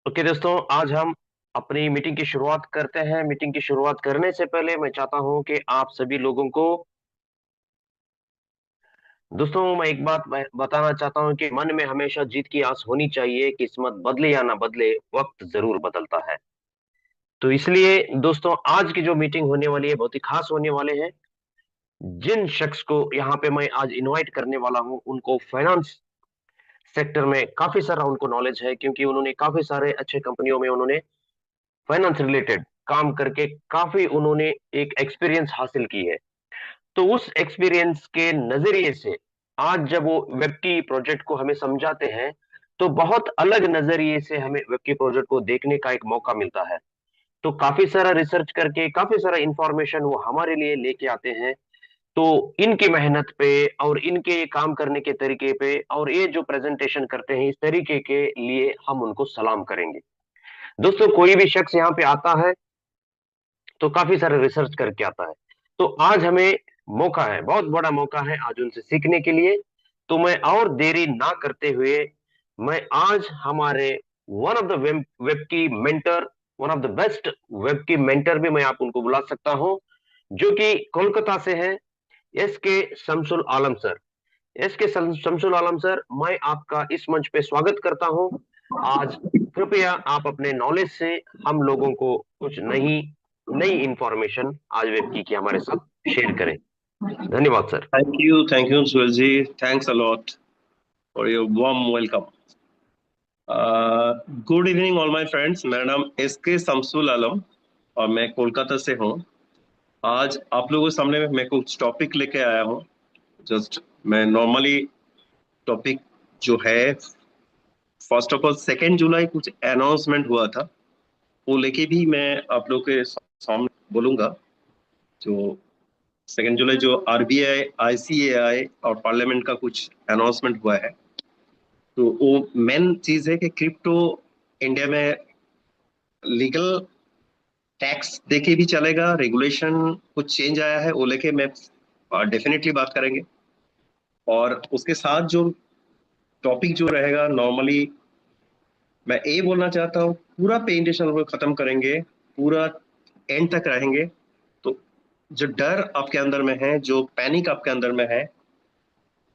Okay दोस्तों, आज हम अपनी मीटिंग की शुरुआत करते हैं। मीटिंग की शुरुआत करने से पहले मैं चाहता हूं कि आप सभी लोगों को, दोस्तों, मैं एक बात बताना चाहता हूं कि मन में हमेशा जीत की आस होनी चाहिए। किस्मत बदले या ना बदले, वक्त जरूर बदलता है। तो इसलिए दोस्तों, आज की जो मीटिंग होने वाली है बहुत ही खास होने वाले हैं। जिन शख्स को यहाँ पे मैं आज इनवाइट करने वाला हूं, उनको फाइनेंस सेक्टर में काफी सारा उनको नॉलेज है, क्योंकि उन्होंने काफी सारे अच्छे कंपनियों में उन्होंने फाइनेंस रिलेटेड काम करके काफी उन्होंने एक एक्सपीरियंस हासिल की है। तो उस एक्सपीरियंस के नजरिए से आज जब वो वेब की प्रोजेक्ट को हमें समझाते हैं, तो बहुत अलग नजरिए से हमें वेब की प्रोजेक्ट को देखने का एक मौका मिलता है। तो काफी सारा रिसर्च करके काफी सारा इंफॉर्मेशन वो हमारे लिए लेके आते हैं। तो इनकी मेहनत पे और इनके काम करने के तरीके पे और ये जो प्रेजेंटेशन करते हैं, इस तरीके के लिए हम उनको सलाम करेंगे। दोस्तों, कोई भी शख्स यहाँ पे आता है तो काफी सारे रिसर्च करके आता है। तो आज हमें मौका है, बहुत बड़ा मौका है आज उनसे सीखने के लिए। तो मैं और देरी ना करते हुए, मैं आज हमारे वन ऑफ द वेब की mentor, one of the best web की मेंटर भी मैं आप उनको बुला सकता हूं, जो कि कोलकाता से है। एस के शमसुल आलम सर। एस के शमसुल आलम सर, मैं आपका इस मंच पे स्वागत करता हूं। आज कृपया आप अपने नॉलेज से हम लोगों को कुछ नई नई इंफॉर्मेशन आज व्यक्ति की हमारे साथ शेयर करें। धन्यवाद sir. Thank you, Swelji. Thanks a lot for your warm welcome. Good evening all my friends. मेरा नाम एस के शमसुल आलम और मैं कोलकाता से हूँ। आज आप लोगों के सामने मैं कुछ टॉपिक लेके आया हूँ। जस्ट मैं नॉर्मली टॉपिक जो है, फर्स्ट ऑफ ऑल 2 जुलाई कुछ अनाउंसमेंट हुआ था, वो लेके भी मैं आप लोग के सामने बोलूंगा। जो 2 जुलाई जो आरबीआई, आईसीएआई और पार्लियामेंट का कुछ अनाउंसमेंट हुआ है, तो वो मेन चीज है कि क्रिप्टो इंडिया में लीगल टैक्स देके भी चलेगा, रेगुलेशन कुछ चेंज आया है वो लेके मैं डेफिनेटली बात करेंगे। और उसके साथ जो टॉपिक जो रहेगा, नॉर्मली मैं ये बोलना चाहता हूँ, पूरा प्रेजेंटेशन को खत्म करेंगे, पूरा एंड तक रहेंगे। तो जो डर आपके अंदर में है, जो पैनिक आपके अंदर में है,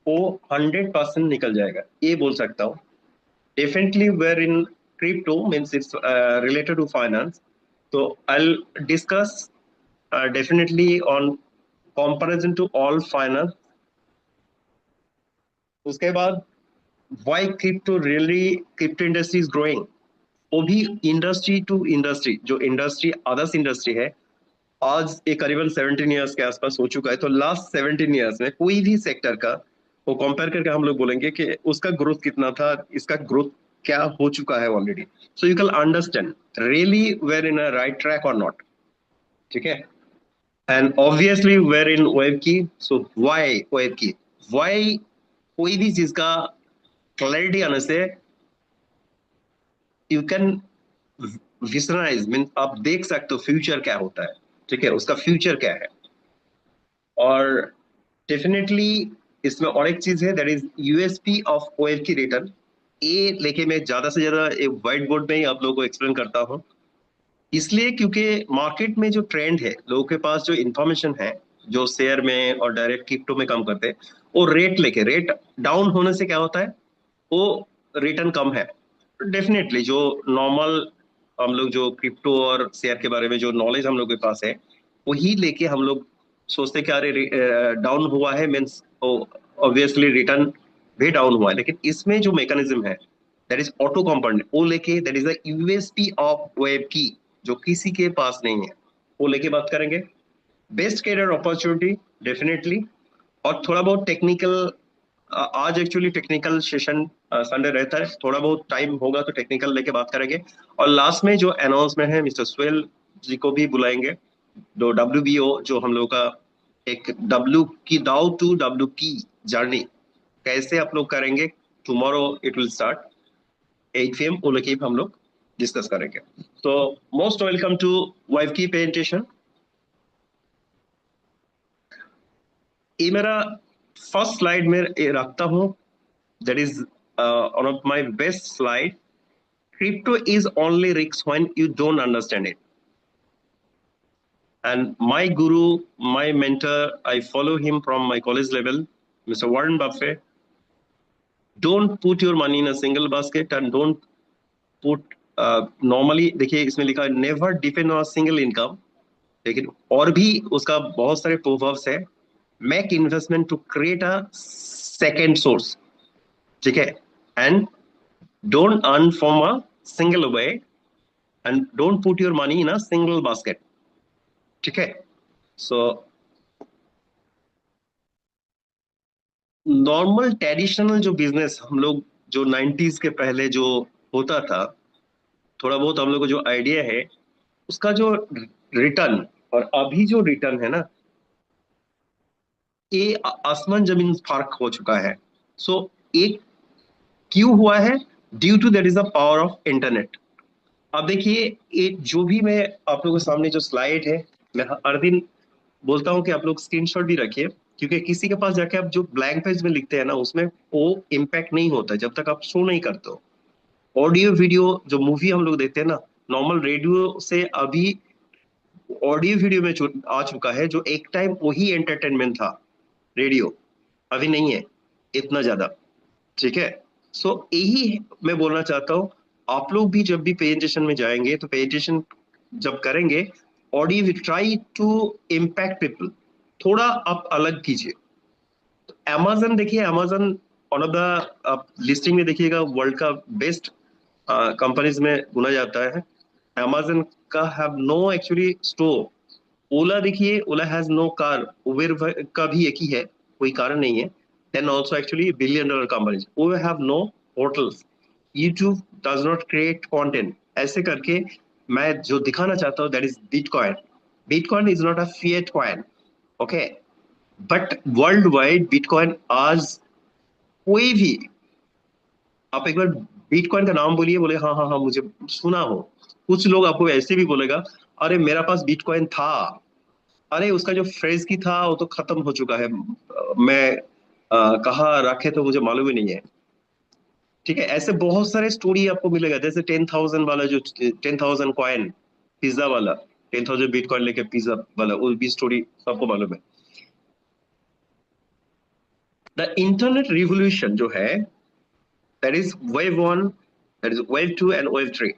वो 100% निकल जाएगा, ये बोल सकता हूँ। Definitely, we're in crypto means it's related to finance. So I'll discuss definitely on comparison to all finance. उसके बाद why crypto really crypto industry is growing. वो भी इंडस्ट्री टू इंडस्ट्री, जो इंडस्ट्री अदर्स इंडस्ट्री है, आज ये करीबन 17 years के आसपास हो चुका है। तो लास्ट 17 ईयर्स में कोई भी सेक्टर का वो कंपेयर करके हम लोग बोलेंगे कि उसका ग्रोथ कितना था, इसका ग्रोथ क्या हो चुका है already. So you can understand really where in a right track और नॉट। ठीक है। And obviously where in web की। सो व्हाई वेब की, व्हाई कोई भी चीज का क्लैरिटी आने से यू कैन विजनराइज, मीन आप देख सकते हो फ्यूचर क्या होता है। ठीक है, उसका फ्यूचर क्या है। और डेफिनेटली इसमें और एक चीज है, that is USP of OL की रिटर्न। ये लेके मैं ज्यादा से ज्यादा एक व्हाइट बोर्ड में ही आप लोगों को एक्सप्लेन करता हूँ, इसलिए क्योंकि मार्केट में जो ट्रेंड है, लोगों के पास जो इंफॉर्मेशन है, जो शेयर में और डायरेक्ट क्रिप्टो में काम करते हैं, वो रेट लेके, रेट डाउन होने से क्या होता है, वो रिटर्न कम है। डेफिनेटली जो नॉर्मल हम लोग जो क्रिप्टो और शेयर के बारे में जो नॉलेज हम लोग के पास है, वही लेके हम लोग सोचते हैं कि अरे डाउन हुआ है मीन्स ऑब्वियसली रिटर्न भी डाउन हुआ है। लेकिन इसमें जो मैकेनिज्म है, दैट इज ऑटो कंपाउंड, वो लेके that is the USP of web की, जो किसी के पास नहीं है, वो लेके बात करेंगे। बेस्ट कैरियर अपॉर्चुनिटी डेफिनेटली, और थोड़ा बहुत टेक्निकल। आज एक्चुअली टेक्निकल सेशन संडे रहता है, थोड़ा बहुत टाइम होगा तो टेक्निकल लेके बात करेंगे। और लास्ट में जो अनाउंसमेंट है, मिस्टर सुहेल जी को भी बुलाएंगे। जो डब्ल्यू जो हम लोग का एक डब्ल्यू की दाउ टू डब्ल्यू की जर्नी कैसे आप लोग करेंगे, tomorrow it will start 8 PM, वो लेके हम लोग डिस्कस करेंगे। तो मोस्ट वेलकम टू वाइफ की प्रेजेंटेशन। ये मेरा फर्स्ट स्लाइड में रखता हूँ, that is one of my best slide. Crypto is only risks when you don't understand it. And my guru, my mentor, I follow him from my college level, Mr. Warren Buffett. Don't put your money in a single basket and don't put normally देखिए इसमें लिखा है never depend on a single income, लेकिन और भी उसका बहुत सारे प्रोवर्ब्स है. Make investment to create a second source, ठीक है, and don't earn from a single way and don't put your money in a single basket, ठीक है. So नॉर्मल ट्रेडिशनल जो बिजनेस हम लोग जो 90s के पहले जो होता था, थोड़ा बहुत हम लोग को जो आइडिया है उसका जो रिटर्न और अभी जो रिटर्न है ना, ये आसमान जमीन फर्क हो चुका है. सो एक क्यों हुआ है? Due to that is the power of internet. अब देखिए ये जो भी मैं आप लोगों के सामने जो स्लाइड है, मैं हर दिन बोलता हूँ कि आप लोग स्क्रीनशॉट भी रखिए, क्योंकि किसी के पास जाके आप जो ब्लैंक पेज में लिखते हैं ना, उसमें वो इम्पैक्ट नहीं होता जब तक आप शो नहीं करते हो. ऑडियो वीडियो जो मूवी हम लोग देखते हैं ना, नॉर्मल रेडियो से अभी ऑडियो वीडियो में आ चुका है, जो एक टाइम वही एंटरटेनमेंट था. रेडियो अभी नहीं है इतना ज्यादा, ठीक है. सो यही मैं बोलना चाहता हूँ, आप लोग भी जब भी प्रेजेंटेशन में जाएंगे तो प्रेजेंटेशन जब करेंगे, audio try to impact people, थोड़ा आप अलग कीजिए. अमेजन देखिए, Amazon one of the listing में देखिएगा वर्ल्ड का बेस्ट कंपनीज में गुना जाता है. अमेजन का have no actually store. Ola देखिए, Ola has no car, Uber का भी एक ही है, कोई कारण नहीं है. Then also actually billion dollar companies, वो have no hotels. YouTube does not create content. ऐसे करके मैं जो दिखाना चाहता हूँ that is bitcoin. Bitcoin is not a fiat coin, okay, but worldwide bitcoin आज कोई भी, आप एक बार बिटकॉइन का नाम बोलिए, बोले हाँ हाँ हाँ मुझे सुना हो. कुछ लोग आपको ऐसे भी बोलेगा, अरे मेरा पास बिटकॉइन था, अरे उसका जो फ्रेज की था वो तो खत्म हो चुका है, मैं कहाँ रखे तो मुझे मालूम ही नहीं है, ठीक है. ऐसे बहुत सारे स्टोरी आपको मिलेगा, जैसे 10,000 वाला जो 10,000 कॉइन पिज्जा वाला, 10,000 बिटकॉइन लेके पिज्जा वाला, वो भी स्टोरी सबको मालूम है. द इंटरनेट रिवोल्यूशन जो है, that is wave one, that is wave two and wave three.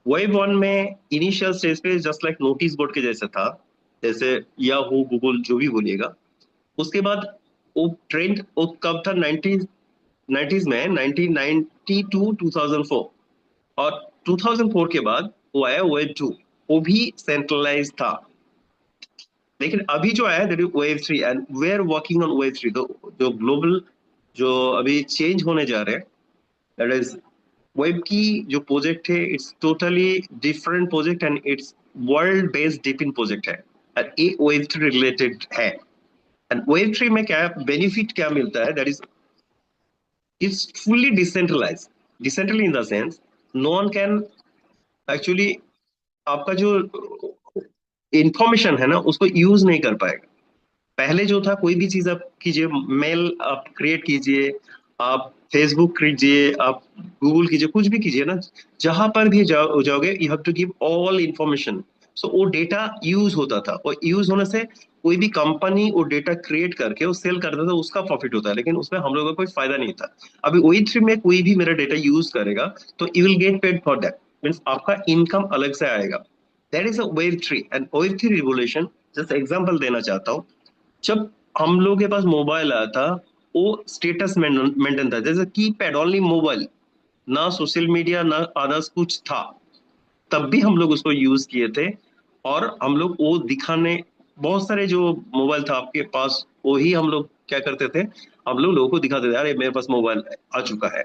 Wave one में इनिशियल स्टेज पे जस्ट लाइक नोटिस बोर्ड के जैसा था, जैसे याहू गूगल जो भी बोलिएगा. उसके बाद वो ट्रेंड वो कब था, 90s में, 1992 2004. और 2004 के बाद वो आया वेव टू, वो भी सेंट्रलाइज था. लेकिन अभी जो आया that is wave three, and we are working on wave three. तो जो ग्लोबल जो अभी चेंज होने जा रहे हैं, दैट इज वेब की जो प्रोजेक्ट है, it's totally different project and it's world based Deepin project है, और ये वेब थ्री रिलेटेड है. एंड वेब थ्री में क्या बेनिफिट क्या मिलता है, that is it's fully decentralise. Decentral in the sense no one can actually आपका जो इंफॉर्मेशन है ना उसको यूज नहीं कर पाएगा. पहले जो था, कोई भी चीज आप कीजिए, मेल आप क्रिएट कीजिए, आप फेसबुक कीजिए, आप गूगल कीजिए, कुछ भी कीजिए ना, जहां पर भी जाओगे you have to give all information. So वो डेटा यूज होता था, और यूज होने से कोई भी कंपनी वो डेटा क्रिएट करके वो सेल करता था, उसका प्रॉफिट होता है, लेकिन उसमें हम लोगों का कोई फायदा नहीं था. अभी वही थ्री में कोई भी मेरा डेटा यूज करेगा तो you will get paid for that, means आपका इनकम अलग से आएगा. That is a wave three. And wave three revolution, just example देना चाहता हूँ. जब हम लोग के पास मोबाइल आया था, वो स्टेटस मेंटेन था, जैसे कीपैड ओनली मोबाइल, ना सोशल मीडिया ना अदर्स कुछ था. तब भी हम लोग उसको यूज किए थे, और हम लोग वो दिखाने, बहुत सारे जो मोबाइल था आपके पास, वही हम लोग क्या करते थे, हम लोग लोगों को दिखाते थे, अरे मेरे पास मोबाइल आ चुका है.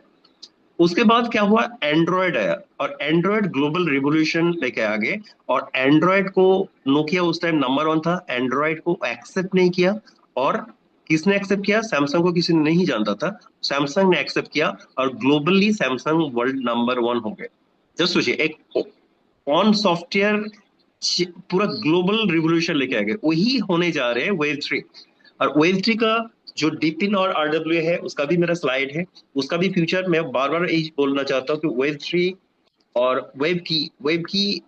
उसके बाद क्या हुआ, एंड्रॉयड आया, और एंड्रॉयड ग्लोबल रिवोल्यूशन लेके आ गए. और एंड्रॉयड को, नोकिया उस टाइम नंबर वन था, एंड्रॉयड को एक्सेप्ट नहीं किया. और किसने एक्सेप्ट किया? सैमसंग को किसी ने नहीं जानता था, सैमसंग ने एक्सेप्ट किया, और globally Samsung world number one हो गए. जस्ट सोचिए, एक ऑन सॉफ्टवेयर पूरा ग्लोबल रिवोल्यूशन लेके आ गए. वही होने जा रहे हैं वेव थ्री. और वेव थ्री का जो डीपिन और आरडब्ल्यू है, उसका भी मेरा स्लाइड है, उसका भी फ्यूचर मैं बार बार यही बोलना चाहता हूँ कि वेव थ्री और वेब की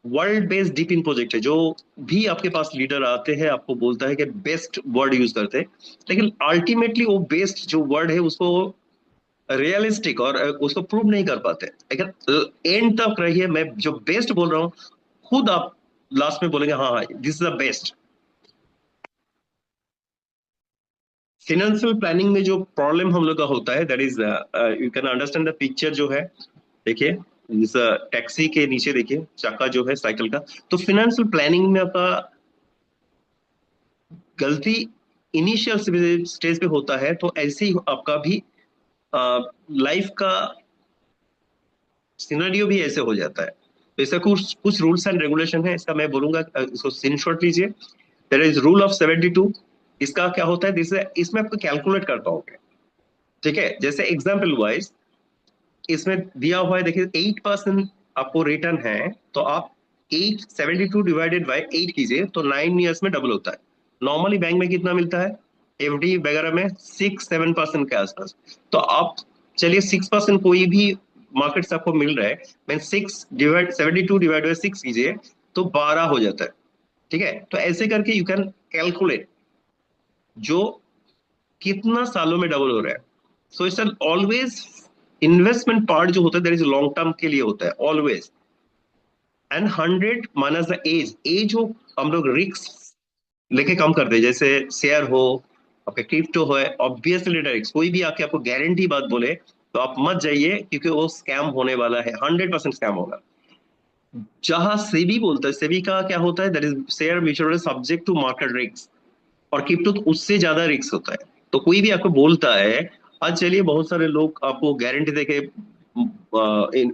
world based deep in project है। जो भी आपके पास लीडर आते हैं आपको बोलता है कि बेस्ट वर्ड यूज करते हैं, लेकिन अल्टीमेटली वो बेस्ट जो वर्ड है उसको रियलिस्टिक और उसको प्रूव नहीं कर पाते। लेकिन एंड तक रहिए, मैं जो बेस्ट बोल रहा हूँ खुद आप लास्ट में बोलेंगे हाँ हाँ this is the best. Financial planning में जो प्रॉब्लम हम लोग का होता है that is you can understand the picture जो है। देखिए इस टैक्सी के नीचे देखिए चक्का जो है साइकिल का। तो फाइनेंशियल प्लानिंग में आपका गलती इनिशियल स्टेज पे होता है, तो ऐसे ही आपका भी लाइफ का सिनेरियो भी ऐसे हो जाता है। तो इसका कुछ कुछ रूल्स एंड रेगुलेशन है, इसका मैं बोलूंगा, इसको स्क्रीन शॉट लीजिए। There is rule of 72। इसका क्या होता है, जैसे इसमें आपको कैलकुलेट कर पाओगे। ठीक है, जैसे एग्जाम्पल वाइज इसमें दिया हुआ है, देखिए 8% आपको रिटर्न है, तो आप 872 डिवाइडेड बाई 8 कीजिए तो 9 ईयर्स में डबल होता है। नॉर्मली बैंक में कितना मिलता है, एफडी वगैरह में 6-7% के आसपास। तो आप चलिए 6% कोई भी मार्केट से आपको मिल रहा है, मैं 6 डिवाइड 72 डिवाइड बाई 6 कीजिए तो 12 हो जाता है। ठीक है, तो ऐसे करके यू कैन कैलकुलेट जो कितना सालों में डबल हो रहा है। So it's always investment part जो होता है दैट इज लॉन्ग टर्म के लिए होता है always. And 100 minus the age, age हो हम लोग रिस्क लेके काम करते हैं, जैसे शेयर हो आपके क्रिप्टो है, ऑब्वियसली रिस्क। कोई भी आके आपको गारंटी बात बोले तो आप मत जाइए, क्योंकि वो स्कैम होने वाला है, 100% स्कैम होगा। जहां सेबी बोलता है, सेबी का क्या होता है, that is share mutual subject to market risk, और क्रिप्टो तो उससे ज्यादा रिस्क होता है। तो कोई भी आपको बोलता है, आज चलिए बहुत सारे लोग आपको गारंटी देके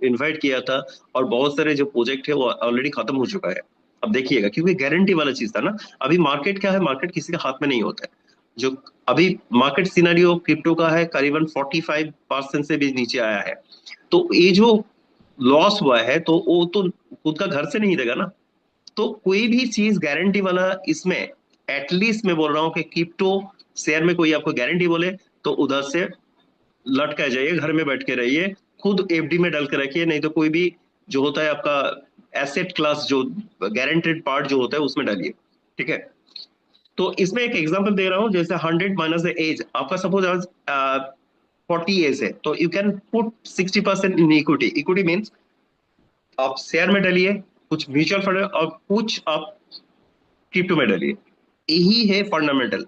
इनवाइट किया था, और बहुत सारे जो प्रोजेक्ट है वो ऑलरेडी खत्म हो चुका है। अब देखिएगा, क्योंकि गारंटी वाला चीज था ना। अभी मार्केट क्या है, मार्केट किसी के हाथ में नहीं होता है। जो अभी मार्केट सिनेरियो क्रिप्टो का है करीबन 45% से भी नीचे आया है। तो ये जो लॉस हुआ है तो वो तो खुद का घर से नहीं देगा ना। तो कोई भी चीज गारंटी वाला इसमें, एटलीस्ट मैं बोल रहा हूँ कि क्रिप्टो शेयर में कोई आपको गारंटी बोले तो उधर से लटका जाइए, घर में बैठ के रहिए, खुद एफडी में डाल के रखिए। नहीं तो कोई भी जो होता है आपका एसेट क्लास जो गारंटेड पार्ट जो होता है उसमें डालिए। ठीक है, तो इसमें एक एग्जांपल दे रहा हूं, जैसे 100 माइनस द एज, आपका सपोज आज 40 एज है, तो you can put 60% in equity. Equity means आप शेयर में डालिए, कुछ म्यूचुअल फंड और कुछ आप क्रिप्टो में डालिए। यही है फंडामेंटल।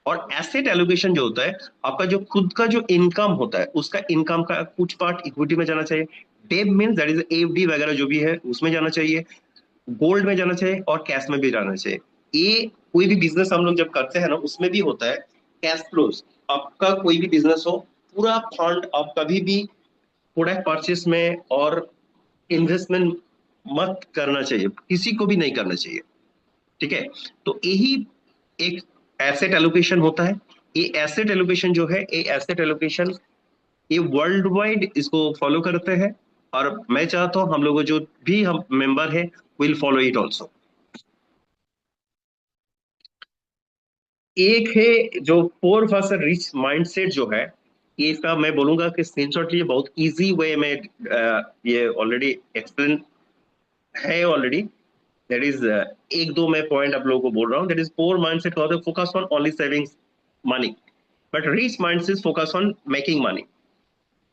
और एसेट एलोकेशन जो होता है, आपका जो खुद का जो इनकम होता है उसका इनकम का कुछ पार्ट इक्विटी में जाना चाहिए। डेब मीन्स दैट इज एफडी वगैरह जो भी है उसमें जाना चाहिए, गोल्ड में जाना चाहिए, और कैश में भी जाना चाहिए। ये कोई भी बिजनेस हम लोग जब करते हैं ना उसमें भी होता है कैश फ्लोज। आपका कोई भी बिजनेस हो, पूरा फंड आप कभी भी प्रोडक्ट परचेस में और इन्वेस्टमेंट मत करना चाहिए, किसी को भी नहीं करना चाहिए। ठीक है, तो यही एक एसेट एलोकेशन होता है। ये एसेट एलोकेशन जो है, ये एसेट एलोकेशन ये वर्ल्ड वाइड इसको फॉलो करते हैं, और मैं चाहता हूं हम लोग जो भी हम मेंबर है विल फॉलो इट ऑल्सो। एक है जो 4% रिच माइंडसेट जो है, ये इसका मैं बोलूंगा कि स्क्रीनशॉट लिए, बहुत इजी वे में ये ऑलरेडी एक्सप्लेन है ऑलरेडी। दैट इज एक दो मैं पॉइंट आप लोगों को बोल रहा हूँ। दैट इज पोर माइंडसेट का होता है focus on only saving money, but rich mindset focus on making money.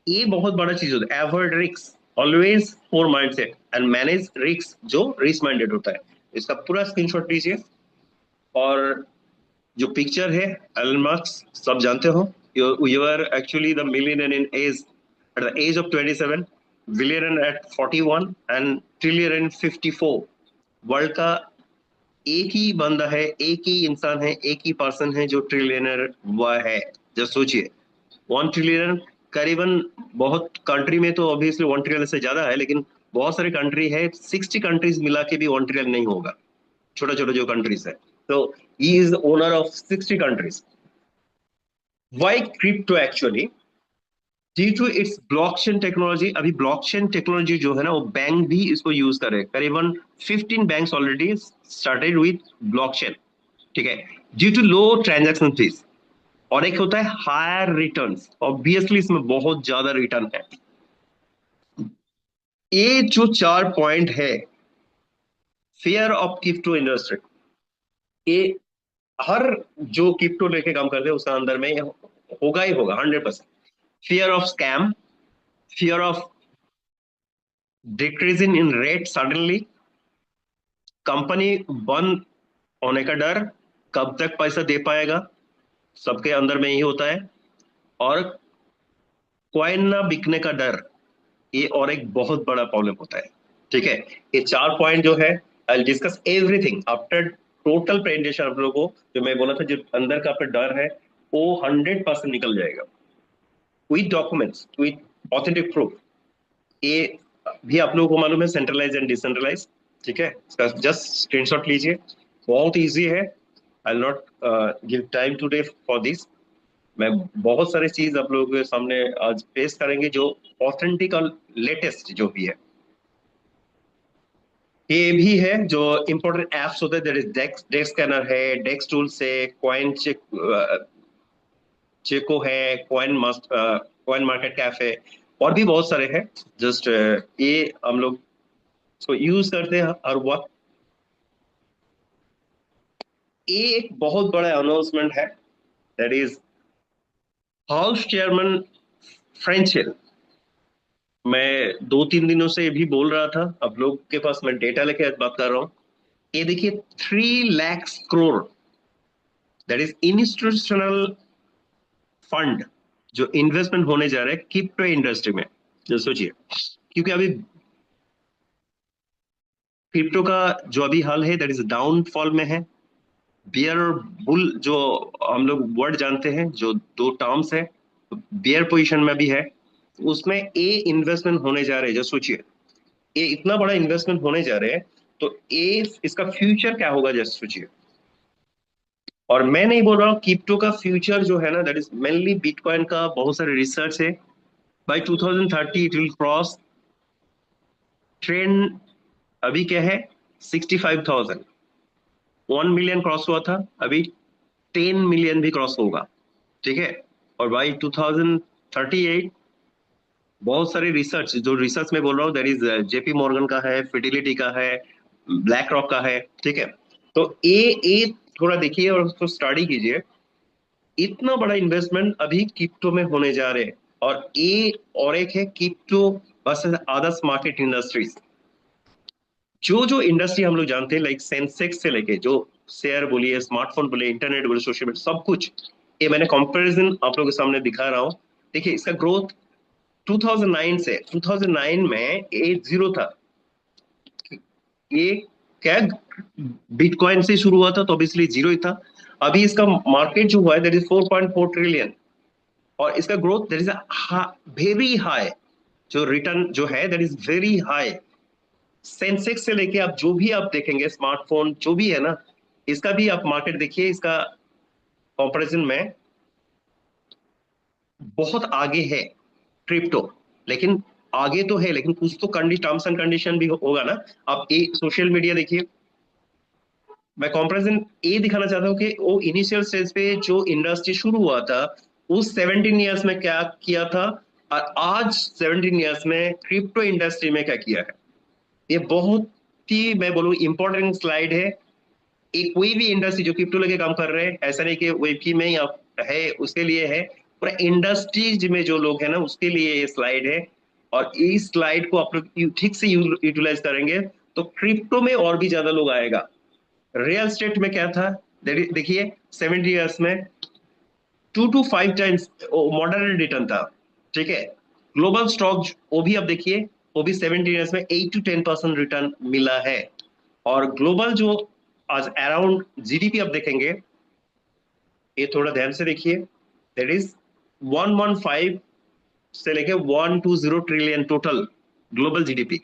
ये बहुत बड़ा चीज होता है, avoid risk always poor mindset and manage risk जो रिच माइंडेड होता है। इसका पूरा स्क्रीनशॉट लीजिए। और जो पिक्चर है एलन मार्क्स सब जानते हो, you are actually the millionaire in age at the age of 27, billionaire at 41 and trillionaire in 54। World का एक ही बंदा है, एक ही इंसान है, एक ही पर्सन है जो ट्रिलियनर हुआ है। जस्ट सोचिए, 1 ट्रिलियन करीबन, बहुत कंट्री में तो ऑब्वियसली 1 ट्रिलियन से ज्यादा है, लेकिन बहुत सारे कंट्री है, 60 कंट्रीज मिला के भी 1 ट्रिलियन नहीं होगा, छोटा छोटा जो कंट्रीज है। तो he is owner of 60 countries. Why crypto actually, due to its blockchain technology. अभी ब्लॉकचेन टेक्नोलॉजी जो है ना, वो बैंक भी इसको यूज कर रहे हैं, करीबन 15 banks already started with blockchain. ठीक है, due to low transaction fees, और एक होता है हायर रिटर्न्स। ऑब्वियसली इसमें बहुत ज्यादा रिटर्न है। ये जो 4 पॉइंट है, फियर ऑफ क्रिप्टो इंडस्ट्री, ये हर जो क्रिप्टो लेके काम करते हैं उसका अंदर में होगा ही होगा 100%। Fear of scam, fear of decreasing in rate suddenly, company बंद होने का डर, कब तक पैसा दे पाएगा, सबके अंदर में ही होता है। और कॉइन ना बिकने का डर, ये और एक बहुत बड़ा प्रॉब्लम होता है। ठीक है, ये 4 पॉइंट जो है, I discuss everything after total presentation. आप लोगों को जो मैं बोला था, जो अंदर का आपका डर है वो 100% निकल जाएगा with documents, with authentic proof. ये भी आप लोगों को मालूम है, सेंट्रलाइज एंड डिसेंट्रलाइज। ठीक है, इसका जस्ट स्क्रीनशॉट लीजिए, बहुत इजी है। I will not give time today for this. मैं बहुत सारी चीज आप लोगों के सामने आज पेश करेंगे जो ऑथेंटिक और लेटेस्ट जो भी है। ये भी है जो इंपॉर्टेंट एप्स होते हैं, डेक्स डेक्स स्कैनर है, डेक्स टूल्स है, कॉइन चेको है, कॉइन मार्केट कैफ है, और भी बहुत सारे हैं। जस्ट ये हम लोग इसको यूज करते हैं हर वक्त। ये एक बहुत बड़ा अनाउंसमेंट है, that is House chairman French Hill. मैं 2-3 दिनों से ये भी बोल रहा था, अब लोग के पास मैं डेटा लेके आज बात कर रहा हूँ। ये देखिए 3 lakh crore, that is institutional fund जो इन्वेस्टमेंट होने जा रहे हैं क्रिप्टो इंडस्ट्री में। जो सोचिए, क्योंकि अभी क्रिप्टो का जो अभी हाल है दैट इज डाउनफॉल में है। बियर और बुल जो हम लोग वर्ड जानते हैं, जो 2 टर्म्स है, बियर पोजीशन में भी है, उसमें ए इन्वेस्टमेंट होने जा रहे हैं। जो सोचिए, ये इतना बड़ा इन्वेस्टमेंट होने जा रहे हैं, तो ए इसका फ्यूचर क्या होगा, जस्ट सोचिए। और मैं नहीं बोल रहा हूँ क्रिप्टो का फ्यूचर जो है ना, दैट इज मेनली बिटकॉइन का बहुत सारे रिसर्च है। By 2030 it will cross trend. अभी क्या है, 65,000। 1 मिलियन क्रॉस हुआ था, अभी 10 मिलियन भी क्रॉस होगा। ठीक है, और बाई 2038 बहुत सारे रिसर्च, जो रिसर्च में बोल रहा हूँ दैट इज जेपी मॉर्गन का है, फिडिलिटी का है, ब्लैक रॉक का है। ठीक है, तो ए थोड़ा देखिए और उसको स्टडी कीजिए। इतना बड़ा इन्वेस्टमेंट अभी क्रिप्टो में होने जा रहे हैं। और ए और एक है crypto versus others market industries. जो जो इंडस्ट्री हम लोग जानते हैं, लाइक सेंसेक्स से लेके जो शेयर बोलिए, स्मार्टफोन बोलिए, इंटरनेट बोलिए, सोशल मीडिया, सब कुछ, ये मैंने कंपैरिजन आप लोगों के सामने दिखा रहा हूँ। देखिए इसका ग्रोथ 2009 से 2009 में ये जीरो था। ये क्या, बिटकॉइन से शुरू हुआ था तो ऑब्वियसली जीरो ही था। अभी इसका मार्केट जो हुआ है दैट इज 4.4 ट्रिलियन, और इसका growth that is very high. जो रिटर्न जो है that is very high. Sensex से लेके आप जो भी आप देखेंगे, स्मार्टफोन जो भी है ना, इसका भी आप मार्केट देखिए, इसका कंपैरिजन में बहुत आगे है क्रिप्टो। लेकिन आगे तो है, लेकिन कुछ तो टर्म्स एंड कंडीशन भी होगा ना। आप ये सोशल मीडिया देखिए, मैं कंपैरिजन ये दिखाना चाहता हूँ कि वो इनिशियल स्टेज पे जो इंडस्ट्री शुरू हुआ था, उस 17 ईयर्स में क्या किया था, और आज 17 ईयर्स में क्रिप्टो इंडस्ट्री में क्या किया है। ये बहुत ही, मैं बोलूँ, इंपॉर्टेंट स्लाइड है। एक कोई भी इंडस्ट्री जो क्रिप्टो लेके काम कर रहे हैं, ऐसा नहीं कि वेब में ही आप है उसके लिए है, पूरा इंडस्ट्रीज में जो लोग हैं ना उसके लिए ये स्लाइड है। और इस स्लाइड को आप लोग ठीक से यूटिलाइज करेंगे तो क्रिप्टो में और भी ज्यादा लोग आएगा। रियल स्टेट में क्या था, देखिए 70 ईयर्स में 2 to 5 टाइम्स मॉडरेट रिटर्न था। ठीक है, ग्लोबल स्टॉक वो भी आप देखिए, वो भी 70 ईयर्स में 8 to 10% रिटर्न मिला है। और ग्लोबल जो आज अराउंड जीडीपी आप देखेंगे, ये थोड़ा ध्यान से देखिए, दैट इज 115 से लेके 120 ट्रिलियन टोटल ग्लोबल जीडीपी।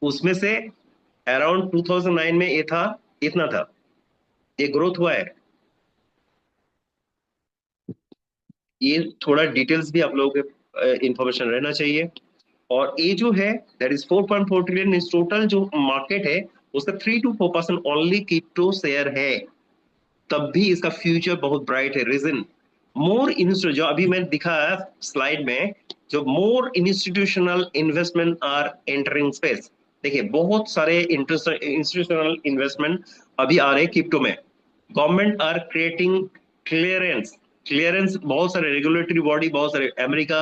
उसमें से अराउंड 2009 में ये था, इतना था, ये ग्रोथ हुआ है। ये थोड़ा डिटेल्स भी आप लोगों के इंफॉर्मेशन रहना चाहिए। और ये जो है दैट इज 4.4 ट्रिलियन, इस टोटल जो मार्केट है उसका 3 to 4% ओनली क्रिप्टो शेयर है। तब भी इसका फ्यूचर बहुत ब्राइट है। रीजन, मोर इंस्टॉल जो अभी मैं दिखा स्लाइड में, जो more institutional investment are entering space. देखिए बहुत सारे इंस्टीट्यूशनल इन्वेस्टमेंट अभी आ रहे हैं क्रिप्टो में। Government are creating clearance clearance, बहुत सारे रेगुलेटरी बॉडी, बहुत सारे अमेरिका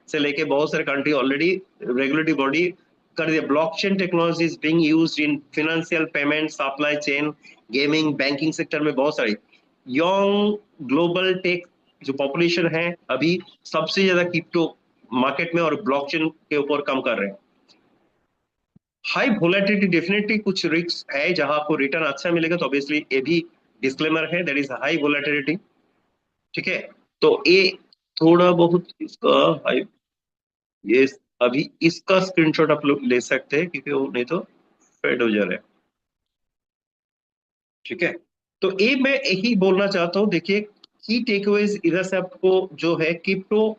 से लेके बहुत सारे कंट्री ऑलरेडी रेगुलेटरी बॉडी कर दिया। Blockchain technology is being used in financial payment, supply chain, gaming, banking sector में। बहुत सारे यंग ग्लोबल टेक जो पॉपुलेशन है अभी सबसे ज्यादा क्रिप्टो मार्केट में और ब्लॉकचेन के ऊपर काम कर रहे हैं। हाई वोलेटिलिटी डेफिनेटली कुछ रिस्क है, जहां आपको रिटर्न अच्छा मिलेगा तो ऑब्वियसली ये भी डिस्क्लेमर है, दैट इज हाई वोलेटिलिटी। ठीक है, तो ये थोड़ा बहुत इसका हाई, ये अभी इसका स्क्रीनशॉट आप लोग ले सकते हैं क्योंकि वो नहीं तो फेड हो जा रहा है। ठीक है, तो ये मैं यही बोलना चाहता हूँ। देखिए की टेकअवेज इधर से आपको जो है, crypto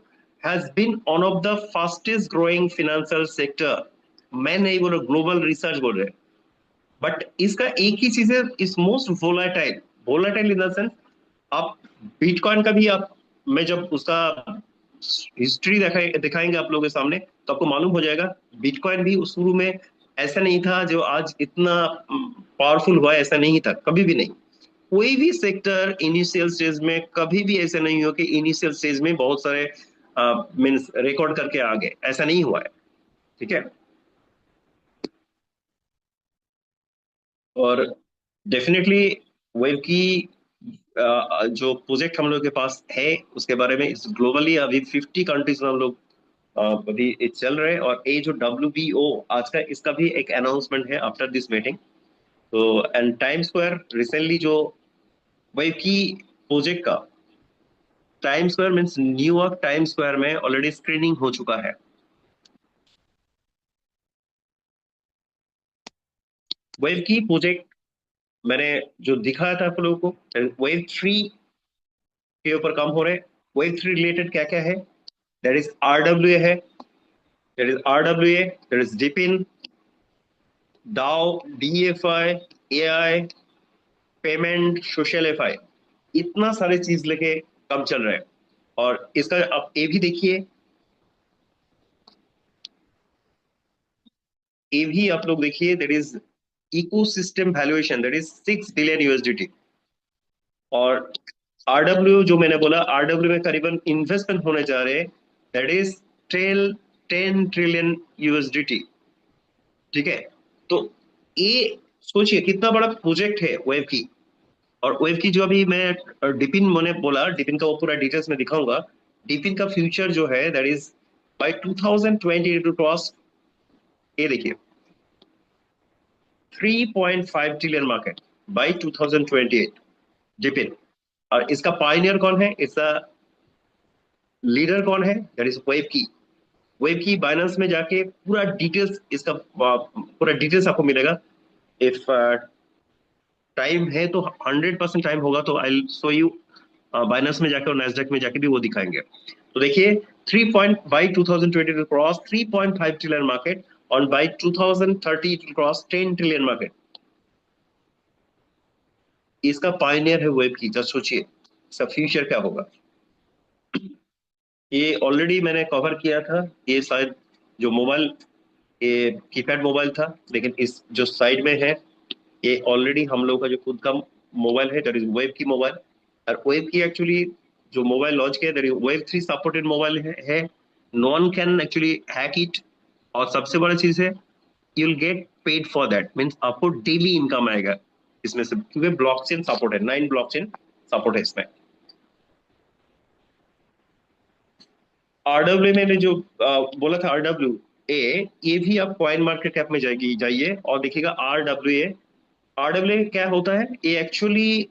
has been one of the fastest growing financial sector. मैं नहीं बोल रहा, ग्लोबल रिसर्च बोल रहे हैं। बट इसका एक ही चीज है, इस most volatile, volatile in the sense, आप बिटकॉइन का भी आप, मैं जब उसका हिस्ट्री दिखाएंगे आप लोगों के सामने तो आपको मालूम हो जाएगा। बिटकॉइन भी उस शुरू में ऐसा नहीं था जो आज इतना पावरफुल हुआ है, ऐसा नहीं था, कभी भी नहीं। कोई भी सेक्टर इनिशियल स्टेज में कभी भी ऐसा नहीं हुआ कि इनिशियल स्टेज में बहुत सारे मीन्स रिकॉर्ड करके आ गए, ऐसा नहीं हुआ है। ठीक है, और डेफिनेटली वेब की जो प्रोजेक्ट हम लोग के पास है उसके बारे में इस ग्लोबली अभी 50 कंट्रीज में हम लोग अभी ये चल रहे हैं। और ये जो WBO आज का, इसका भी एक अनाउंसमेंट है आफ्टर दिस मीटिंग। तो एंड टाइम स्क्वायर रिसेंटली जो वेब की प्रोजेक्ट का, time square means New York time square में ऑलरेडी स्क्रीनिंग हो चुका है। वेब की प्रोजेक्ट मैंने जो दिखाया था आप लोगों को, वेब 3 के ऊपर काम हो रहे हैं। वेब 3 रिलेटेड क्या क्या है, दैट इज RWA है, that is RWA, that is DePIN, DAO, DFI, AI, payment, social FI, इतना सारे चीज लेके काम चल रहा है। और इसका आप ये भी देखिए, ये भी आप लोग देखिए, that is ecosystem valuation, that is 6 billion USDT। और RW जो मैंने बोला, RW में करीबन इन्वेस्टमेंट होने जा रहे हैं, दैट इज 10 ट्रिलियन USDT। ठीक है, तो ये सोचिए कितना बड़ा प्रोजेक्ट है वेब की। और वेब की जो अभी मैं डिपिन मैंने बोला, डिपिन का वो पूरा डिटेल्स में दिखाऊंगा। डिपिन का फ्यूचर जो है that is by 2020 to cross, ये देखिए 3.5 ट्रिलियन मार्केट बाय 2028 डिपिन। और इसका पायनियर कौन है, इसका लीडर कौन है, दैट इज वेब की। वेब की बाइनेंस में जाके पूरा डिटेल्स, इसका पूरा डिटेल्स आपको मिलेगा। इफ टाइम है तो 100% टाइम होगा तो आई शो यू, बाइनेंस में जाके और नैस्डैक में जाके भी वो दिखाएंगे। तो देखिए 3 point by 2020 cross 3.5 trillion market, और बाई 2030 क्रॉस 10 ट्रिलियन मार्केट। इसका पायनियर है वेब की, जस्ट सोचिए इसका फ्यूचर क्या होगा। ये ऑलरेडी मैंने कवर किया था, ये शायद जो मोबाइल, ये कीपैड मोबाइल था, लेकिन इस जो साइड में है ये ऑलरेडी हम लोग का जो खुद का मोबाइल है, that is Webkey mobile. और वेब की एक्चुअली जो मोबाइल लॉन्च किया, that is web 3 supported mobile है। No one can actually hack it. और सबसे बड़ा चीज है, you will get paid for that, means आपको डेली इनकम आएगा इसमें से, क्योंकि ब्लॉकचेन सपोर्ट है, 9 ब्लॉकचेन सपोर्ट है इसमें। RWA मैंने जो बोला था, RWA, ये भी आप कॉइन मार्केट कैप में जाइए और देखिएगा RWA। RWA क्या होता है, ये एक्चुअली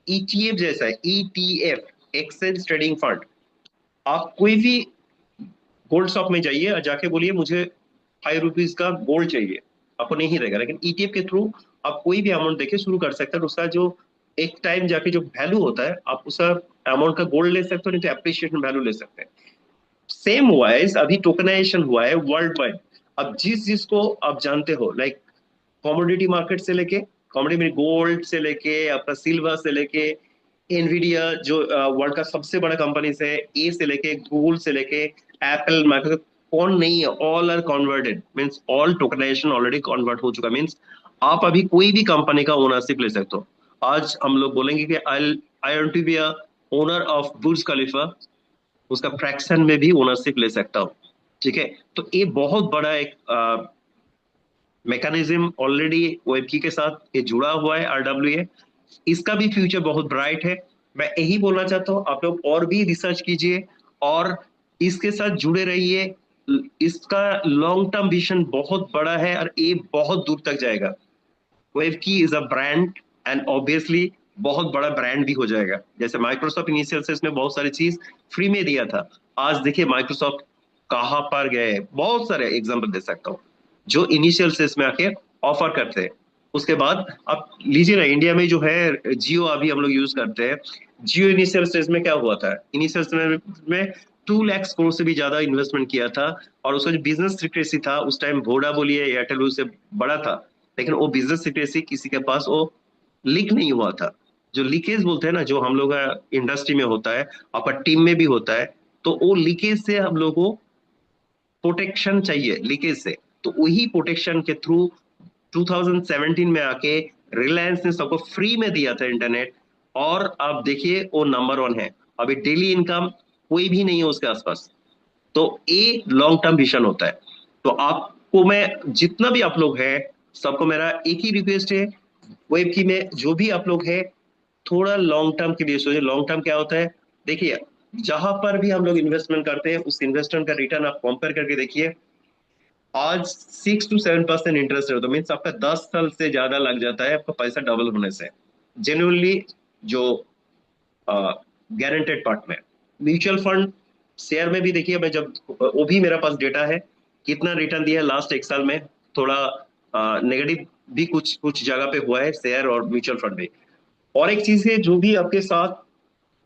ETF जैसा है, ETF, एक्सचेंज ट्रेडिंग फंड। आप कोई भी गोल्ड शॉप में जाइए और जाके बोलिए मुझे ₹5 का गोल्ड चाहिए, आपको नहीं रहेगा। लेकिन ETF के थ्रू आप कोई भी अमाउंट देके शुरू कर सकते हैं, उसका जो एक टाइम जाके जो वैल्यू होता है, आप उसका अमाउंट का गोल्ड ले सकते हो, नहीं तो एप्रिशिएशन वैल्यू ले सकते हैं। सेम वाइज अभी टोकनाइजेशन हुआ है वर्ल्ड वाइड। अब जिस जिसको आप जानते हो, लाइक कमोडिटी मार्केट से लेके, कमोडिटी में गोल्ड से लेके आपका सिल्वर से लेके, एनवीडिया जो वर्ल्ड का सबसे बड़ा कंपनी है, ए से लेके गूगल से लेके एप्पल, माइक्रोसॉफ्ट, कौन नहीं है, all are converted, means all tokenization already convert हो चुका, मीन्स आप अभी कोई भी कंपनी का ओनरशिप ले सकते हो। आज हम लोग बोलेंगे कि I I want to be a owner of Burj Khalifa, उसका फ्रैक्शन में भी ओनरशिप ले सकता हूँ। ठीक है, तो ये बहुत बड़ा एक मैकेनिज्म ऑलरेडी वेबकी के साथ ये जुड़ा हुआ है, आरडब्ल्यू। इसका भी फ्यूचर बहुत ब्राइट है। मैं यही बोलना चाहता हूँ, आप लोग और भी रिसर्च कीजिए और इसके साथ जुड़े रहिए। इसका लॉन्ग टर्म विजन बहुत बड़ा है और ये बहुत दूर तक जाएगा। Webkey is a brand and obviously बहुत बड़ा ब्रांड भी हो जाएगा। जैसे माइक्रोसॉफ्ट इनिशियल से इसमें बहुत सारी चीज फ्री में दिया था, आज देखिए माइक्रोसॉफ्ट कहाँ पर गए। बहुत सारे एग्जांपल दे सकता हूँ जो इनिशियल से इसमें आके ऑफर करते हैं। उसके बाद आप लीजिए ना, इंडिया में जो है जियो अभी हम लोग यूज करते हैं। जियो इनिशियल स्टेज में क्या हुआ था, इनिशियल स्टेज में 2 लाख करोड़ से भी ज्यादा इन्वेस्टमेंट किया था, और उसका जो बिजनेस सिक्रेसी था उस टाइम, वोडा बोलिए एयरटेल उससे बड़ा था, लेकिन वो बिजनेस सिक्रेसी किसी के पास वो लीक नहीं हुआ था। जो लीकेज बोलते हैं ना, जो हम लोग इंडस्ट्री में होता है, आपका टीम में भी होता है, तो वो लीकेज से हम लोग को प्रोटेक्शन चाहिए, लीकेज से। तो वही प्रोटेक्शन के थ्रू 2017 में आके रिलायंस ने सबको फ्री में दिया था इंटरनेट, और आप देखिए वो नंबर 1 है। अभी डेली इनकम कोई भी नहीं है उसके आसपास। तो ये लॉन्ग टर्म विजन होता है। तो आपको मैं, जितना भी आप लोग हैं, सबको मेरा एक ही रिक्वेस्ट है, वेब की में जो भी आप लोग हैं, थोड़ा लॉन्ग टर्म के लिए सोचिए। लॉन्ग टर्म क्या होता है, देखिए जहां पर भी हम लोग इन्वेस्टमेंट करते हैं उस इन्वेस्टमेंट का रिटर्न आप कंपेयर करके देखिए। आज 6 to 7% इंटरेस्ट है, तो मीन्स आपका 10 साल से ज्यादा लग जाता है आपका पैसा डबल होने से, जेन्युइनली। जो गारंटेड पार्ट में म्यूचुअल फंड, शेयर में भी देखिए, मैं जब वो भी मेरे पास डेटा है कितना रिटर्न दिया है लास्ट 1 साल में। थोड़ा नेगेटिव भी कुछ कुछ जगह पे हुआ है शेयर और म्यूचुअल फंड में। और एक चीज है, जो भी आपके साथ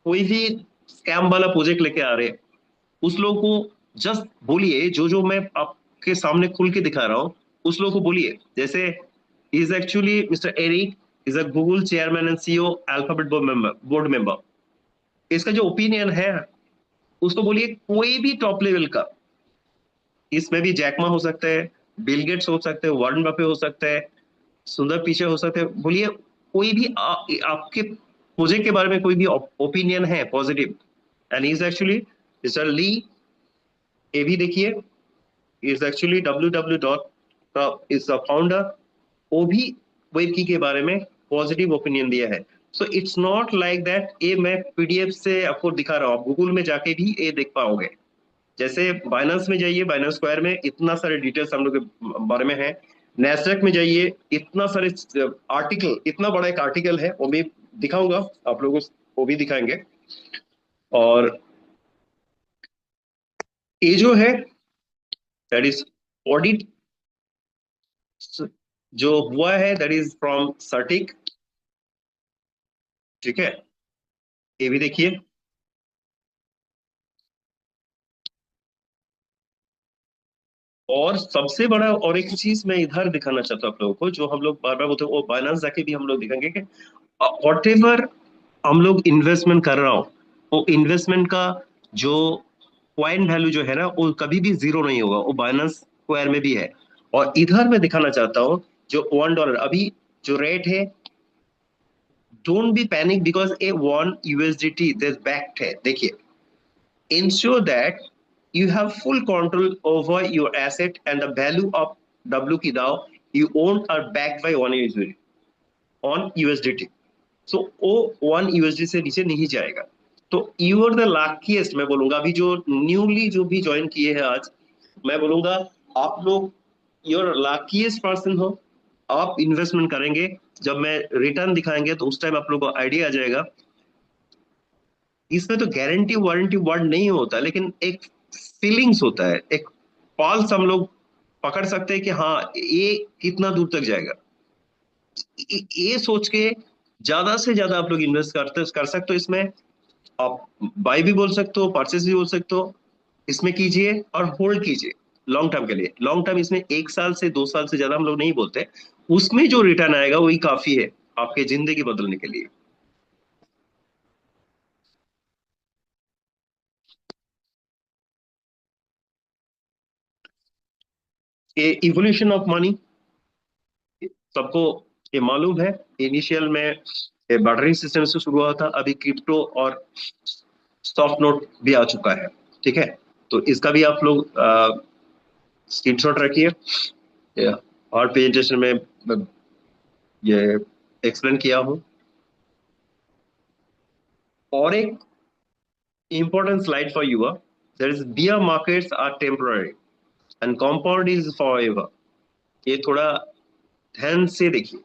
कोई भी स्कैम वाला प्रोजेक्ट लेके आ रहे हैं, उस लोग को जस्ट बोलिए, जो जो मैं आपके सामने खुल के दिखा रहा हूँ उस लोग को बोलिए। जैसे is actually mister Eric is a Google chairman and CEO, Alphabet board member. इसका जो ओपिनियन है उसको बोलिए, कोई भी टॉप लेवल का, इसमें भी जैकमा हो सकता है, बिल गेट्स हो सकते हैं, वारेन बफे हो सकता है, सुंदर पिचै हो सकते हैं, बोलिए कोई भी आपके प्रोजेक्ट के बारे में कोई भी ओपिनियन है positive, and is actually mister Lee, ये भी देखिए, is actually www. Is the founder, वो भी वेबकी के बारे में पॉजिटिव ओपिनियन दिया है। So it's not like that ये मैं पीडीएफ से आपको दिखा रहा हूँ, आप गूगल में जाके भी ये देख पाओगे। जैसे बाइनेंस में जाइए, बाइनेंस स्क्वायर में इतना सारे डिटेल्स हम लोग के बारे में है। नेस्डेक में जाइए, इतना सारे आर्टिकल, इतना बड़ा एक आर्टिकल है, वो भी दिखाऊंगा आप लोगों को, वो भी दिखाएंगे। और ये जो है, दैट इज ऑडिट जो हुआ है, दैट इज फ्रॉम सर्टिक। ठीक है, ये भी देखिए। और सबसे बड़ा और एक चीज मैं इधर दिखाना चाहता हूँ आप लोगों को, जो हम लोग बार बार बोलते हैं, वो बाइनेंस जाके भी हम लोग दिखाएंगे कि वॉट एवर हम लोग इन्वेस्टमेंट कर रहा हूँ, वो इन्वेस्टमेंट का जो पॉइंट वैल्यू जो है ना, वो कभी भी जीरो नहीं होगा, वो बाइनेंस स्क्वायर में भी है। और इधर मैं दिखाना चाहता हूँ, जो $1 अभी जो रेट है, don't be panic because A 1 USDT backed है। देखिए, ensure that you have full control over your asset and the value of W की दाव you own are backed by 1 USDT. So वो 1 USD से नीचे नहीं जाएगा। तो यू आर द लकीएस्ट, मैं बोलूंगा, अभी जो न्यूली जो भी ज्वाइन किए हैं आज, मैं बोलूंगा आप लोग योर लकीएस्ट पर्सन हो। आप इन्वेस्टमेंट करेंगे, जब मैं रिटर्न दिखाएंगे तो उस टाइम आप लोगों को आइडिया आ जाएगा। इसमें तो गारंटी वारंटी वर्ड नहीं होता, लेकिन एक फीलिंग्स होता है, एक पल्स हम लोग पकड़ सकते हैं कि हाँ ये कितना दूर तक जाएगा। ये सोच के ज्यादा से ज्यादा आप लोग इन्वेस्ट कर सकते हो इसमें। आप बाई भी बोल सकते हो, परचेस भी बोल सकते हो, इसमें कीजिए और होल्ड कीजिए लॉन्ग टर्म के लिए। लॉन्ग टर्म इसमें 1 साल से 2 साल से ज्यादा हम लोग नहीं बोलते, उसमें जो रिटर्न आएगा वही काफी है आपके जिंदगी बदलने के लिए। इवोल्यूशन ऑफ मनी सबको ये मालूम है। इनिशियल में बार्टरिंग सिस्टम से शुरू हुआ था, अभी क्रिप्टो और सॉफ्ट नोट भी आ चुका है। ठीक है, तो इसका भी आप लोग स्क्रीनशॉट रखिए। और प्रेजेंटेशन में मैं ये एक्सप्लेन किया हूँ। और एक important slide for you. There is bear markets are temporary and compound is forever. ये थोड़ा ध्यान से देखिए।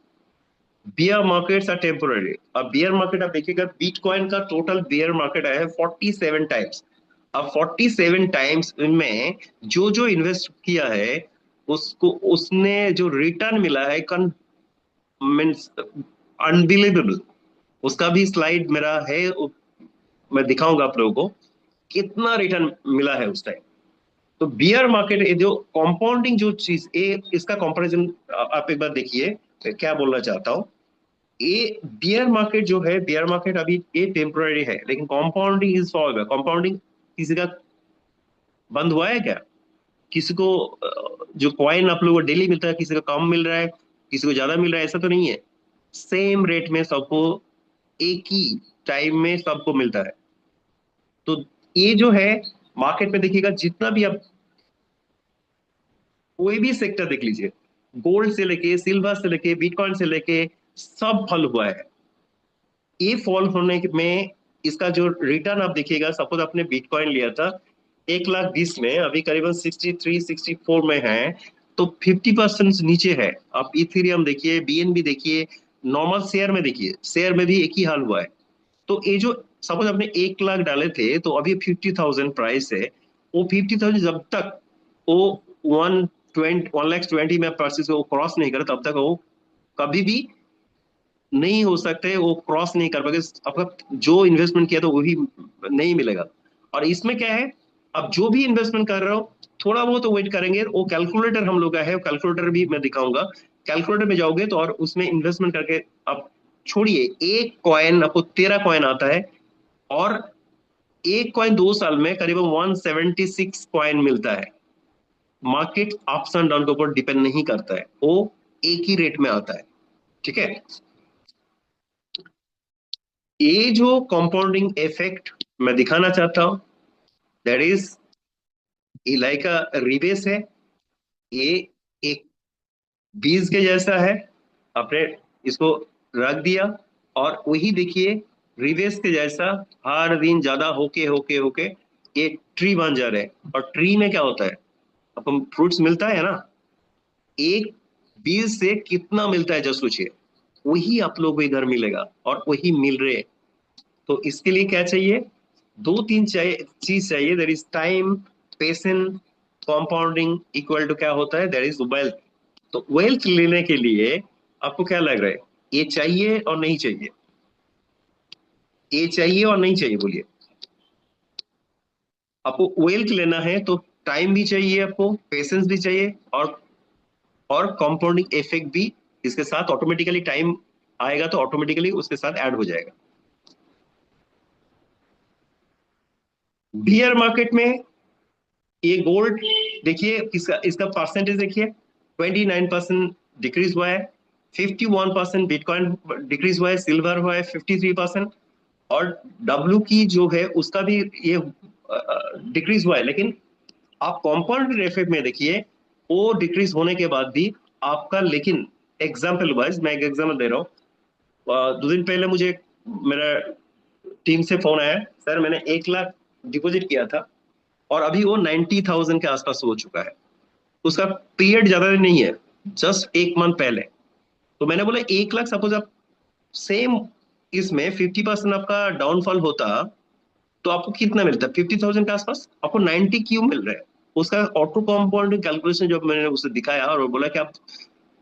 Bear markets are temporary. अब बियर मार्केट आप देखिएगा, बिटकॉइन का टोटल बियर मार्केट आया है 47 टाइम्स। अब 47 टाइम्स में जो जो इन्वेस्ट किया है उसको उसने जो रिटर्न मिला है मीन्स अनबिलीवेबल। उसका भी स्लाइड मेरा है, मैं दिखाऊंगा आप लोगों को कितना रिटर्न मिला है उस टाइम। तो बियर मार्केट जो कंपाउंडिंग जो चीज ये इसका कंपैरिजन आप एक बार देखिए क्या बोलना चाहता हूँ। ये बियर मार्केट जो है, बियर मार्केट अभी ये टेम्पररी है, लेकिन कंपाउंडिंग इज फॉरएवर। कंपाउंडिंग किसी का बंद हुआ है क्या? किसी को जो कॉइन आप लोगों को डेली मिलता है, किसी को कम मिल रहा है, किसी को ज्यादा मिल रहा है, ऐसा तो नहीं है। सेम रेट में सबको एक ही टाइम में सबको मिलता है। तो ये जो है मार्केट में देखिएगा, जितना भी आप कोई भी सेक्टर देख लीजिए, गोल्ड से लेके सिल्वर से लेके बिटकॉइन से लेके सब फॉल हुआ है। ये फॉल होने में इसका जो रिटर्न आप देखिएगा, सपोज आपने बिटकॉइन लिया था 1,20,000 में, अभी करीबन 63-64 में है, तो 50% नीचे है। आप इथेरियम देखिए, बीएनबी देखिए, नॉर्मल शेयर में देखिए, शेयर में भी एक ही हाल हुआ है। तो ये जो सपोज आपने 1,00,000 डाले थे तो अभी 50,000 प्राइस है। वो 50,000 जब तक वो 1,20,1,20,000 में परचेज वो क्रॉस नहीं करे तब तक वो कभी भी नहीं हो सकते, वो क्रॉस नहीं कर पाएंगे। आपका जो इन्वेस्टमेंट किया था वही नहीं मिलेगा। और इसमें क्या है, अब जो भी इन्वेस्टमेंट कर रहे हो थोड़ा बहुत तो वेट करेंगे। वो कैलकुलेटर हम लोग का है, कैलकुलेटर भी मैं दिखाऊंगा। कैलकुलेटर में जाओगे तो और उसमें इन्वेस्टमेंट करके आप छोड़िए, एक कॉइन आपको 13 कॉइन आता है। और एक कॉइन 2 साल में करीबन 176 कॉइन मिलता है। मार्केट अप्स एंड डाउन के ऊपर डिपेंड नहीं करता है, वो एक ही रेट में आता है। ठीक है, ये जो कंपाउंडिंग इफेक्ट मैं दिखाना चाहता हूं, that is like a rebase है। ये एक बीज के जैसा है, आपने इसको रख दिया और वही देखिए रिबेस के जैसा हर दिन ज्यादा होके होके होके ये ट्री बन जा रहे हैं। और ट्री में क्या होता है, आपको फ्रूट्स मिलता है ना, एक बीज से कितना मिलता है जस्ट सोचिए। वही आप लोगों को इधर मिलेगा और वही मिल रहे हैं। तो इसके लिए क्या चाहिए, दो तीन चाहिए, चीज चाहिए। There is time, patience, compounding equal to क्या होता है, देयर इज वेल्थ। तो वेल्थ लेने के लिए आपको क्या लग रहा है, ये चाहिए और नहीं चाहिए? ये चाहिए और नहीं चाहिए बोलिए। आपको वेल्थ लेना है तो टाइम भी चाहिए, आपको पेशेंस भी चाहिए, और कंपाउंडिंग इफेक्ट भी इसके साथ ऑटोमेटिकली टाइम आएगा तो ऑटोमेटिकली उसके साथ ऐड हो जाएगा। बियर मार्केट में ये गोल्ड देखिए, इसका इसका परसेंटेज देखिए, 29% डिक्रीज हुआ है। 51% बिटकॉइन डिक्रीज हुआ है, सिल्वर हुआ है 53%। और डब्ल्यू की जो है उसका भी ये डिक्रीज हुआ है। लेकिन आप कंपाउंड इफेक्ट में देखिए, वो डिक्रीज होने के बाद भी आपका, लेकिन एग्जाम्पल वाइज मैं एक एग्जाम्पल दे रहा हूँ। 2 दिन पहले मुझे मेरा टीम से फोन आया, सर मैंने 1,00,000 डिपॉजिट किया था और अभी वो 90,000 के आसपास हो चुका है। उसका पीरियड ज्यादा नहीं है, जस्ट 1 मंथ पहले। तो मैंने बोला 1,00,000 सपोज आप सेम इसमें 50% आपका डाउनफॉल होता तो आपको कितना मिलता है, 50,000 के आसपास। आपको 90 क्यों मिल रहा है? उसका ऑटो कंपाउंडिंग कैलकुलेशन जब मैंने उसे दिखाया और बोला कि आप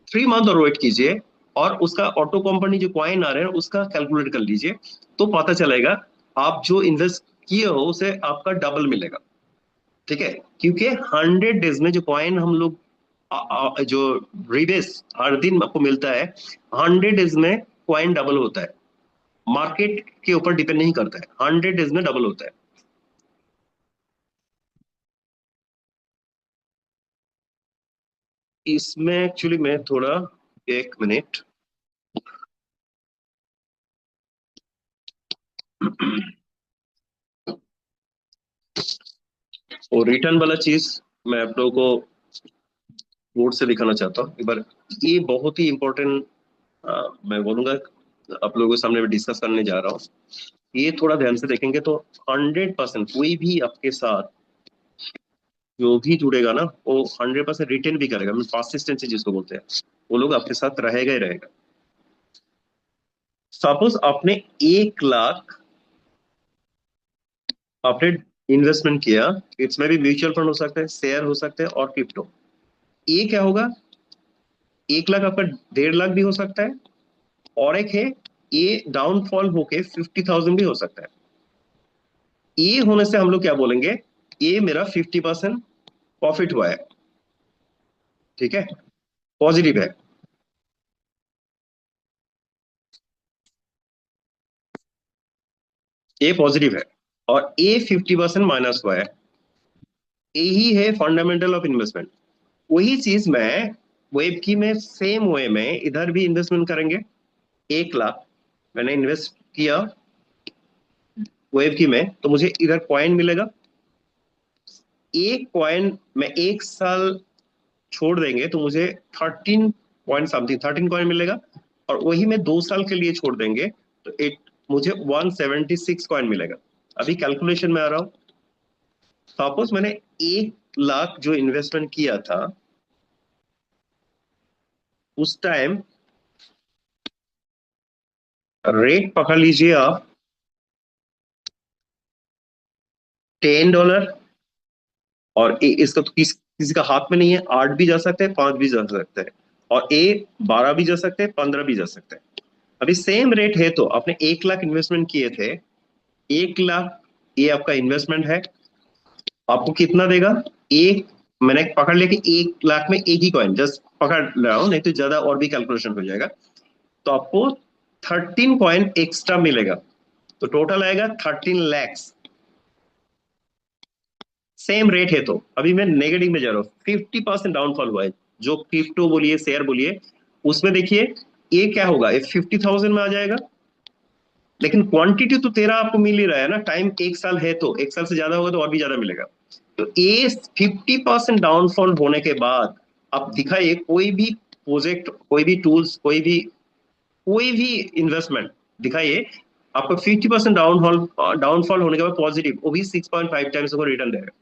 3 मंथ और वेट कीजिए और उसका ऑटो कंपाउंडिंग जो कॉइन आ रहे हैं उसका कैलकुलेट कर लीजिए, तो पता चलेगा आप जो इन्वेस्ट किए हो उसे आपका डबल मिलेगा। ठीक है, क्योंकि 100 डेज में जो कॉइन हम लोग जो रिबेस हर दिन आपको मिलता है, 100 डेज में कॉइन डबल होता है। मार्केट के ऊपर डिपेंड नहीं करता है, 100 डेज में डबल होता है। इसमें एक्चुअली मैं थोड़ा, एक मिनट। और रिटर्न वाला चीज मैं आप लोगों को बोर्ड से दिखाना चाहता हूँ एक बार। ये बहुत ही इंपॉर्टेंट, मैं बोलूंगा आप लोगों के सामने मैं डिस्कस करने जा रहा हूँ। ये थोड़ा ध्यान से देखेंगे तो 100% कोई भी आपके साथ जो भी जुड़ेगा ना, वो 100% रिटेन भी करेगा। मैं परसिस्टेंसी जिसको बोलते हैं, वो लोग आपके साथ रहेगा ही रहेगा। सपोज आपने 1 लाख आपने इन्वेस्टमेंट किया, इसमें भी म्यूचुअल फंड हो सकता है, शेयर हो सकते हैं और क्रिप्टो। ये क्या होगा, 1 लाख आपका 1.5 लाख भी हो सकता है, और एक है ये डाउनफॉल होके 50,000 भी हो सकता है। ये होने से हम लोग क्या बोलेंगे, ये मेरा 50% प्रॉफिट हुआ है, ठीक है, पॉजिटिव है। ये पॉजिटिव है, और ये 50% माइनस हुआ है। यही है फंडामेंटल ऑफ इन्वेस्टमेंट। वही चीज मैं वेब की में सेम वे में इधर भी इन्वेस्टमेंट करेंगे। 1 लाख मैंने इन्वेस्ट किया वेब की में, तो मुझे इधर कॉइन मिलेगा। एक कॉइन में 1 साल छोड़ देंगे तो मुझे 13 पॉइंट समथिंग 13 कॉइन मिलेगा। और वही में 2 साल के लिए छोड़ देंगे तो मुझे 176 कॉइन मिलेगा। अभी कैलकुलेशन में आ रहा हूं। सपोज मैंने 1 लाख जो इन्वेस्टमेंट किया था, उस टाइम रेट पकड़ लीजिए आप, $10। और इसका तो किसी का हाथ में नहीं है, 8 भी जा सकते हैं, 5 भी जा सकते हैं, और 12 भी जा सकते हैं, 15 भी जा सकते हैं। अभी सेम रेट है तो आपने 1 लाख इन्वेस्टमेंट किए थे, 1 लाख ये आपका इन्वेस्टमेंट है। आपको कितना देगा, एक, मैंने पकड़ लिया कि 1 लाख में एक ही कॉइन जस्ट पकड़ रहा हूं, नहीं तो ज्यादा और भी कैलकुलेशन हो जाएगा। तो आपको 13 कॉइन एक्स्ट्रा मिलेगा, तो टोटल आएगा 13 लैक्स। सेम रेट है तो अभी मैं नेगेटिव में जा रहा हूँ, 50% डाउनफॉल हुआ है। जो क्रिप्टो बोलिए, शेयर बोलिए, उसमें देखिए ये क्या होगा, ये 50,000 में आ जाएगा। लेकिन क्वांटिटी तो तेरा आपको मिल ही रहा है ना, टाइम 1 साल है तो 1 साल से ज्यादा होगा तो और भी ज्यादा मिलेगा। तो ये 50% डाउनफॉल होने के बाद आप दिखाइए कोई भी प्रोजेक्ट, कोई भी टूल्स, कोई भी इन्वेस्टमेंट दिखाइए, आपको 50% डाउनफॉल होने के बाद पॉजिटिव, वो भी 6.5 टाइम्स को रिटर्न देगा।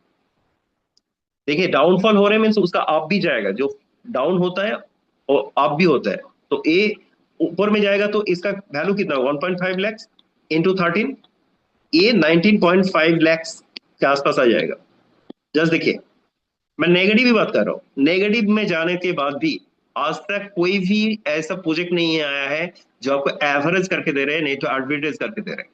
देखिए डाउनफॉल हो रहे मीन्स उसका अप भी जाएगा, जो डाउन होता है और अप भी होता है। तो ए ऊपर में जाएगा तो इसका वैल्यू कितना, 1.5 लैक्स इंटू 13, ये 19.5 लैक्स के आसपास आ जाएगा। जस्ट देखिए, मैं नेगेटिव ही बात कर रहा हूँ। नेगेटिव में जाने के बाद भी आज तक कोई भी ऐसा प्रोजेक्ट नहीं आया है जो आपको एवरेज करके दे रहे हैं, नहीं तो एडवर्टाइज करके दे रहे हैं।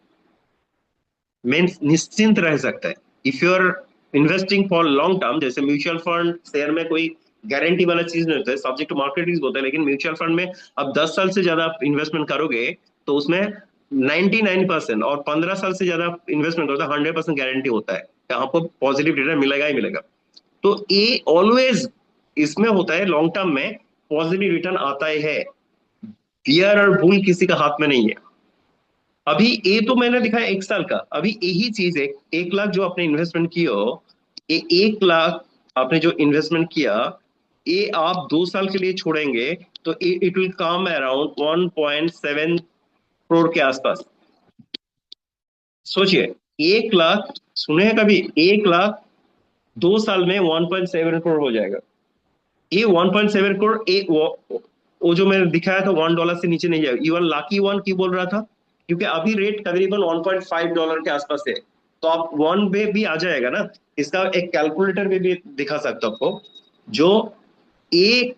मीन्स निश्चिंत रह सकता है। If you are investing for long term, जैसे म्यूचुअल फंड शेयर में कोई गारंटी वाला चीज नहीं होता है, सब्जेक्ट टू मार्केट रिस्क होता है। लेकिन म्यूचुअल फंड में अब 10 साल से ज्यादा आप इन्वेस्टमेंट करोगे तो उसमें 99% और 15 साल से ज्यादा इन्वेस्टमेंट होता है, 100% गारंटी होता है कि आपको पॉजिटिव रिटर्न मिलेगा ही मिलेगा। तो ये ऑलवेज इसमें होता है, लॉन्ग टर्म में पॉजिटिव रिटर्न आता ही है। फियर और भूल किसी का हाथ में नहीं है। अभी ये तो मैंने दिखाया 1 साल का, अभी यही चीज है, 1 लाख जो आपने इन्वेस्टमेंट किया हो, ये 1 लाख आपने जो इन्वेस्टमेंट किया, ये आप 2 साल के लिए छोड़ेंगे तो it will come around 1.7 crore के आसपास। सोचिए, 1 लाख, सुने हैं कभी 1 लाख 2 साल में 1.7 करोड़ हो जाएगा। ये 1.7 करोड़, वो जो मैंने दिखाया था $1 से नीचे नहीं जाएगा। इवन लाकी वन क्यों बोल रहा था, क्योंकि अभी रेट करीबन $1.5 के आसपास है, तो आप वन पे भी आ जाएगा ना। इसका एक कैलकुलेटर में भी दिखा सकता हूं आपको। जो एक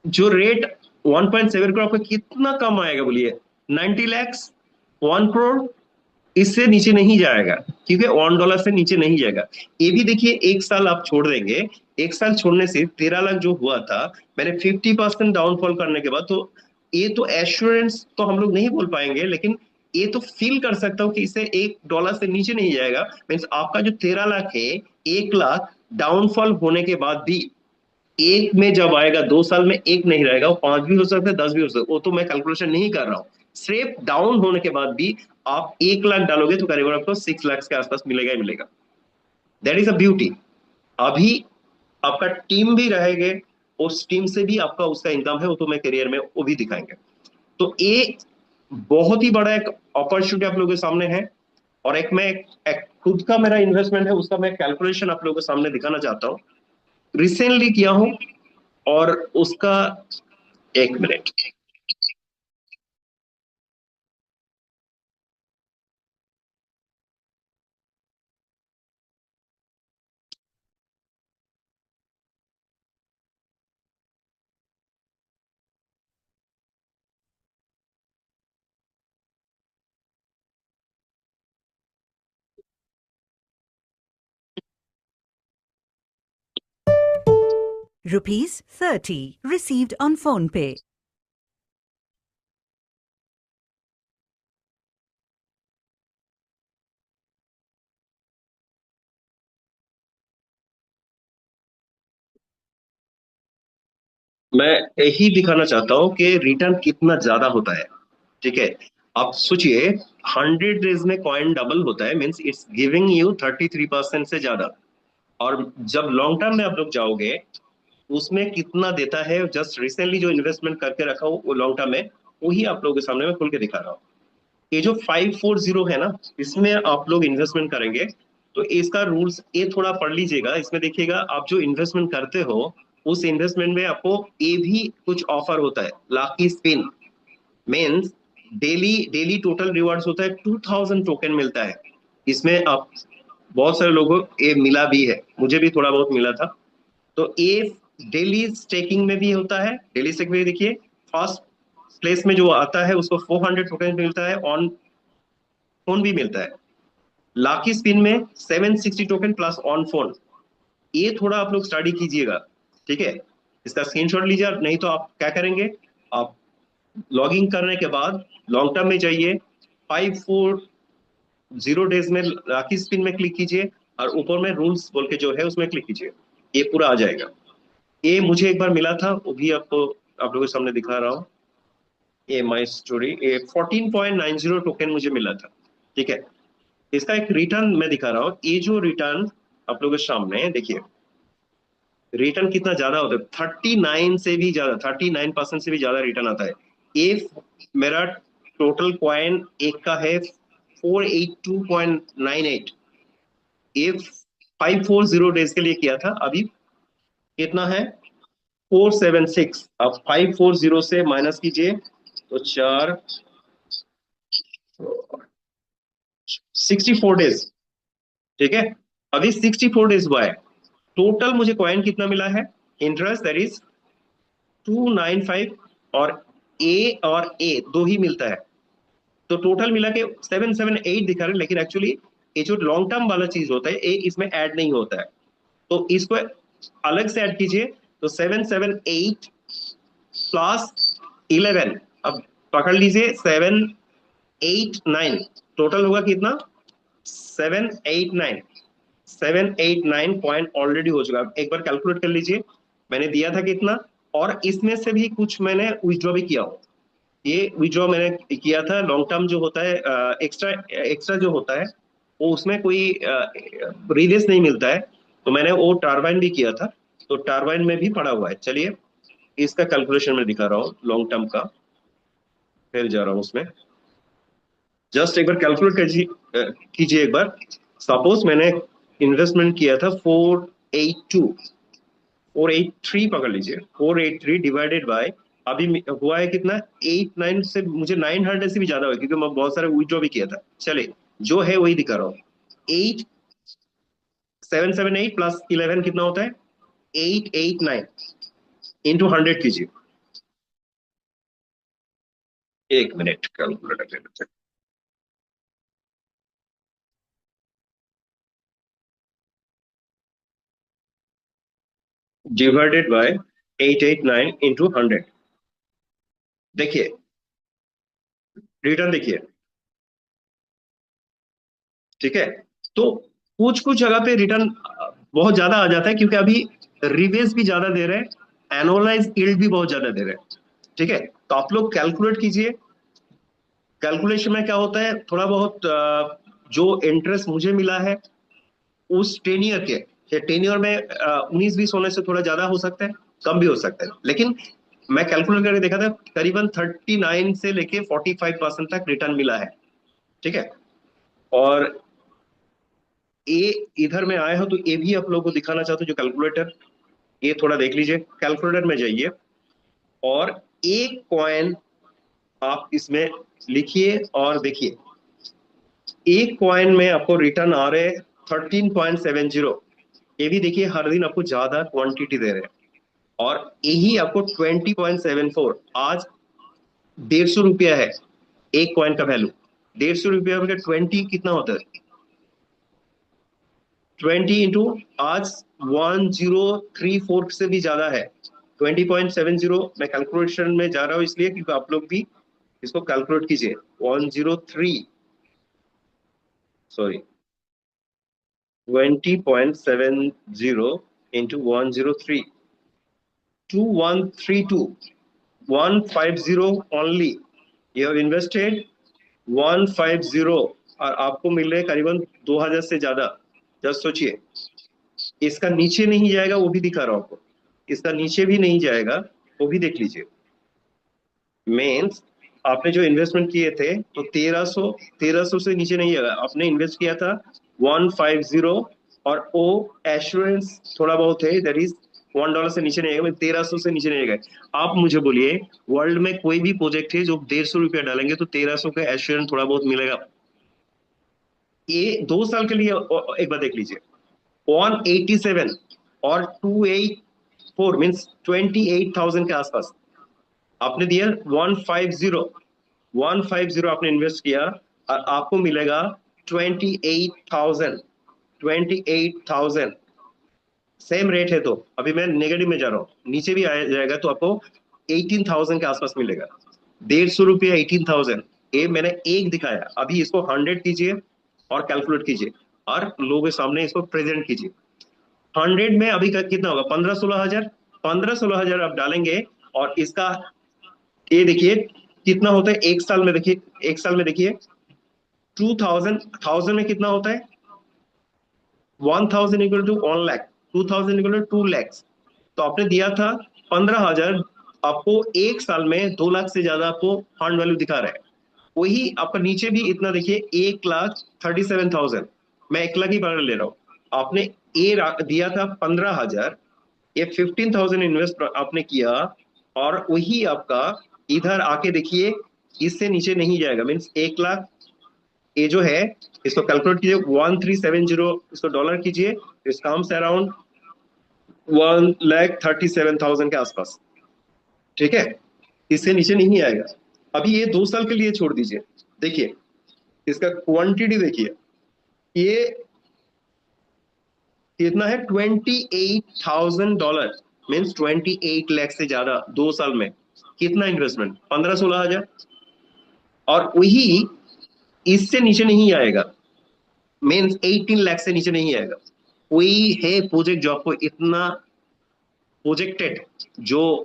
जो रेट 1.7 करोड़, आपको कितना कम आएगा बोलिए, 90 लैक्स, 1 करोड़। इससे नीचे नहीं जाएगा, क्योंकि $1 से नीचे नहीं जाएगा। ये भी देखिए 1 साल आप छोड़ देंगे, 1 साल छोड़ने से 13 लाख जो हुआ था, मैंने 50% डाउनफॉल करने के बाद, तो ये तो एश्योरेंस तो हम लोग नहीं बोल पाएंगे, लेकिन ये तो फील कर सकता हूँ कि इसे $1 से नीचे नहीं जाएगा। मीन्स आपका जो 13 लाख है, 1 लाख डाउनफॉल होने के बाद भी एक में जब आएगा, 2 साल में एक नहीं रहेगा, वो 5 भी हो सकता है, 10 भी हो सकता है, वो तो मैं कैलकुलेशन नहीं कर रहा हूँ। सिर्फ डाउन होने के बाद भी आप 1 लाख डालोगे तो करीब आपको 6 लाख के आसपास मिलेगा ही मिलेगा। That is a beauty. अभी आपका टीम भी रहेगा, उस टीम से भी आपका उसका इनकम है, वो तो मैं करियर में वो भी दिखाएंगे। तो ये बहुत ही बड़ा एक अपॉर्चुनिटी आप लोगों के सामने है। और एक खुद का मेरा इन्वेस्टमेंट है, उसका मैं कैलकुलेशन आप लोगों के सामने दिखाना चाहता हूँ। रिसेंटली किया हूँ, और उसका, 1 minute. Rupees 30 received on PhonePe. मैं यही दिखाना चाहता हूँ कि रिटर्न कितना ज्यादा होता है। ठीक है, आप सोचिए, 100 डेज में कॉइन डबल होता है, मीन्स इट्स गिविंग यू 33% से ज्यादा। और जब लॉन्ग टर्म में आप लोग जाओगे, उसमें कितना देता है, जस्ट रिसेंटली जो इन्वेस्टमेंट करके रखा हो वो लॉन्ग टर्म में, वही आप लोगों के सामने मैं खुल के दिखा रहा हूँ। ये जो 540 है ना, इसमें आप लोग इन्वेस्टमेंट करेंगे, तो इसका रूल्स ये थोड़ा पढ़ लीजिएगा। इसमें देखिएगा, आप जो इन्वेस्टमेंट करते हो, उस इन्वेस्टमेंट में आपको ये भी कुछ ऑफर होता है, lucky spin means daily daily total rewards होता है, 2000 टोकन मिलता है। इसमें आप, बहुत सारे लोगों को ये मिला भी है, मुझे भी थोड़ा बहुत मिला था। तो ये डेली स्टेकिंग में भी होता है। डेली स्टेक में देखिए, फर्स्ट प्लेस में जो आता है उसको 400 टोकन मिलता है, ऑन फोन भी मिलता है। लाकी स्पिन में 760 टोकन प्लस ऑन फोन। ये थोड़ा आप लोग स्टडी कीजिएगा, ठीक है। इसका स्क्रीनशॉट लीजिए, नहीं तो आप क्या करेंगे, आप लॉगिंग करने के बाद लॉन्ग टर्म में जाइए, 540 डेज में लाकी स्पिन में क्लिक कीजिए, और ऊपर में रूल्स बोल के जो है उसमें क्लिक कीजिए, ये पूरा आ जाएगा। ये मुझे एक बार मिला था, वो भी आपको, आप लोगों के सामने दिखा रहा हूँ। ये माई स्टोरी, ये 14.90 टोकन मुझे मिला था, ठीक है। इसका एक रिटर्न मैं दिखा रहा हूँ। ये जो रिटर्न आप लोगों के सामने है, देखिए रिटर्न कितना ज्यादा होता है, 39 से भी ज्यादा, 39% से भी ज्यादा रिटर्न आता है। ये मेरा टोटल कॉइन एक का है 482.98। ये 540 डेज के लिए किया था। अभी कितना है, 476। अब 540 से माइनस कीजिए तो 64 डेज, ठीक है। अभी 64 डेज हुआ है। टोटल मुझे कॉइन कितना मिला है, इंटरेस्ट दैट इज 295, और ए दो ही मिलता है, तो टोटल मिला के 778 दिखा रहे हैं। लेकिन एक्चुअली ये जो लॉन्ग टर्म वाला चीज होता है, ए इसमें ऐड नहीं होता है, तो इसको अलग से ऐड कीजिए। तो 778 प्लस 11, अब पकड़ लीजिए, 789, टोटल होगा कितना, 789। 789 पॉइंट ऑलरेडी हो चुका है। एक बार कैलकुलेट कर लीजिए, मैंने दिया था कितना, और इसमें से भी कुछ मैंने विड्रॉ भी किया हो। ये विड्रॉ मैंने किया था, लॉन्ग टर्म जो होता है, एक्स्ट्रा एक्स्ट्रा जो होता है, वो उसमें कोई रिलीज नहीं मिलता है, तो मैंने वो टारबाइन भी किया था, तो टारबाइन में भी पड़ा हुआ है। चलिए, इसका कैलकुलेशन मैं दिखा रहा हूँ लॉन्ग टर्म का, फिर जा रहा हूँ उसमें। जस्ट एक बार कैलकुलेट कीजिए एक बार। सपोज मैंने इन्वेस्टमेंट किया था 483 पकड़ लीजिए, 483 डिवाइडेड बाय, अभी हुआ है कितना, 89 से, मुझे 900 से भी ज्यादा हुआ क्योंकि मैं बहुत सारे विड्रॉ भी किया था। चलिए, जो है वही दिखा रहा हूँ। 8778 प्लस 11 कितना होता है, 889, इंटू 100 कीजिए। 1 मिनट कैलकुलेटर ले लेते हैं। डिवाइडेड बाय 889 इंटू 100, देखिए रिटर्न देखिए, ठीक है। तो कुछ कुछ जगह पे रिटर्न बहुत ज्यादा आ जाता है, क्योंकि अभी रिवेस भी ज्यादा दे रहे हैं, एनुअलाइज यील्ड भी बहुत ज्यादा दे रहे हैं। ठीक है, तो आप लोग कैलकुलेट कीजिए। कैलकुलेशन में क्या होता है, थोड़ा बहुत जो इंटरेस्ट मुझे मिला है उस 10 ईयर के, 10 ईयर में 19-20 होने से थोड़ा ज्यादा हो सकता है, कम भी हो सकता है, लेकिन मैं कैलकुलेट करके देखा था करीबन 39 से लेके 45% तक रिटर्न मिला है। ठीक है, और ये इधर में आए हो तो ये भी आप लोगों को दिखाना चाहता हूँ जो कैलकुलेटर, ये थोड़ा देख लीजिए। कैलकुलेटर में जाइए और एक कॉइन आप इसमें लिखिए और देखिए, एक कॉइन में आपको रिटर्न आ रहे 13.70। ये भी देखिए हर दिन आपको ज्यादा क्वांटिटी दे रहे हैं, और यही आपको 20.74 आज 150 रुपया है एक कॉइन का वैल्यू। 150 रुपया में 20 कितना होता है, 20 इंटू आज 1034 से भी ज्यादा है, 20.70। मैं कैलकुलेशन में जा रहा हूं इसलिए क्योंकि आप लोग भी इसको कैलकुलेट कीजिए। 103, sorry, 20.70 into 103, 2132, 150 only. You have invested 150, और आपको मिल रहे करीबन 2000 से ज्यादा। जस्ट सोचिए, इसका नीचे नहीं जाएगा वो भी दिखा रहा हूं आपको, इसका नीचे भी नहीं जाएगा वो भी देख लीजिए। मीन्स आपने जो इन्वेस्टमेंट किए थे तो 1300 से नीचे नहीं जाएगा। आपने इन्वेस्ट किया था 150, और वो एश्योरेंस थोड़ा बहुत है, दैट इज $1 से नीचे नहीं आएगा, 1300 से नीचे नहीं आएगा। आप मुझे बोलिए, वर्ल्ड में कोई भी प्रोजेक्ट है जो 150 रुपया डालेंगे तो 1300 का एश्योरेंस थोड़ा बहुत मिलेगा। ये 2 साल के लिए एक बार देख लीजिए, 187 और 284 मीन्स 28,000 के आसपास आपने दिया। 150 आपने इन्वेस्ट किया और आपको मिलेगा 28,000। 28,000 सेम रेट है, तो अभी मैं नेगेटिव में जा रहा हूं, नीचे भी आ जाएगा तो आपको 18,000 के आसपास मिलेगा। 150 रुपया 18,000, ये मैंने एक दिखाया। अभी इसको 100 कीजिए और कैलकुलेट कीजिए और लोगों के सामने इसको प्रेजेंट कीजिए। 100 में अभी का कितना होगा, 15-16 हजार। 15-16 हजार आप डालेंगे और इसका ये देखिए कितना होता है एक साल में। देखिए एक साल में देखिए 2000 में कितना होता है, 1000 equal to 1 lakh, 2000 equal to 2 lakh. तो आपने दिया था 15,000, आपको एक साल में 2 लाख से ज्यादा आपको फंड वैल्यू दिखा रहा है। वही आपका नीचे भी इतना देखिए, 1,37,000। मैं 1 लाख ही पकड़ ले रहा हूं। आपने ये दिया था 15,000, ये 15,000 इन्वेस्ट आपने किया, और वही आपका इधर आके देखिए इससे नीचे नहीं जाएगा। मीन्स 1 लाख, ये जो है इसको कैलकुलेट कीजिए, 1370 इसको डॉलर कीजिए, इसका कम्स अराउंड 1,37,000 के आसपास। ठीक है, इससे नीचे नहीं आएगा। अभी ये 2 साल के लिए छोड़ दीजिए, देखिए इसका क्वांटिटी देखिए, ये कितना है, $28,000 मीन्स 28 लाख से ज्यादा 2 साल में। कितना इन्वेस्टमेंट, 15-16 हजार, और वही इससे नीचे नहीं आएगा। मीन्स 18 लाख से नीचे नहीं आएगा। कोई है प्रोजेक्ट जो आपको इतना प्रोजेक्टेड, जो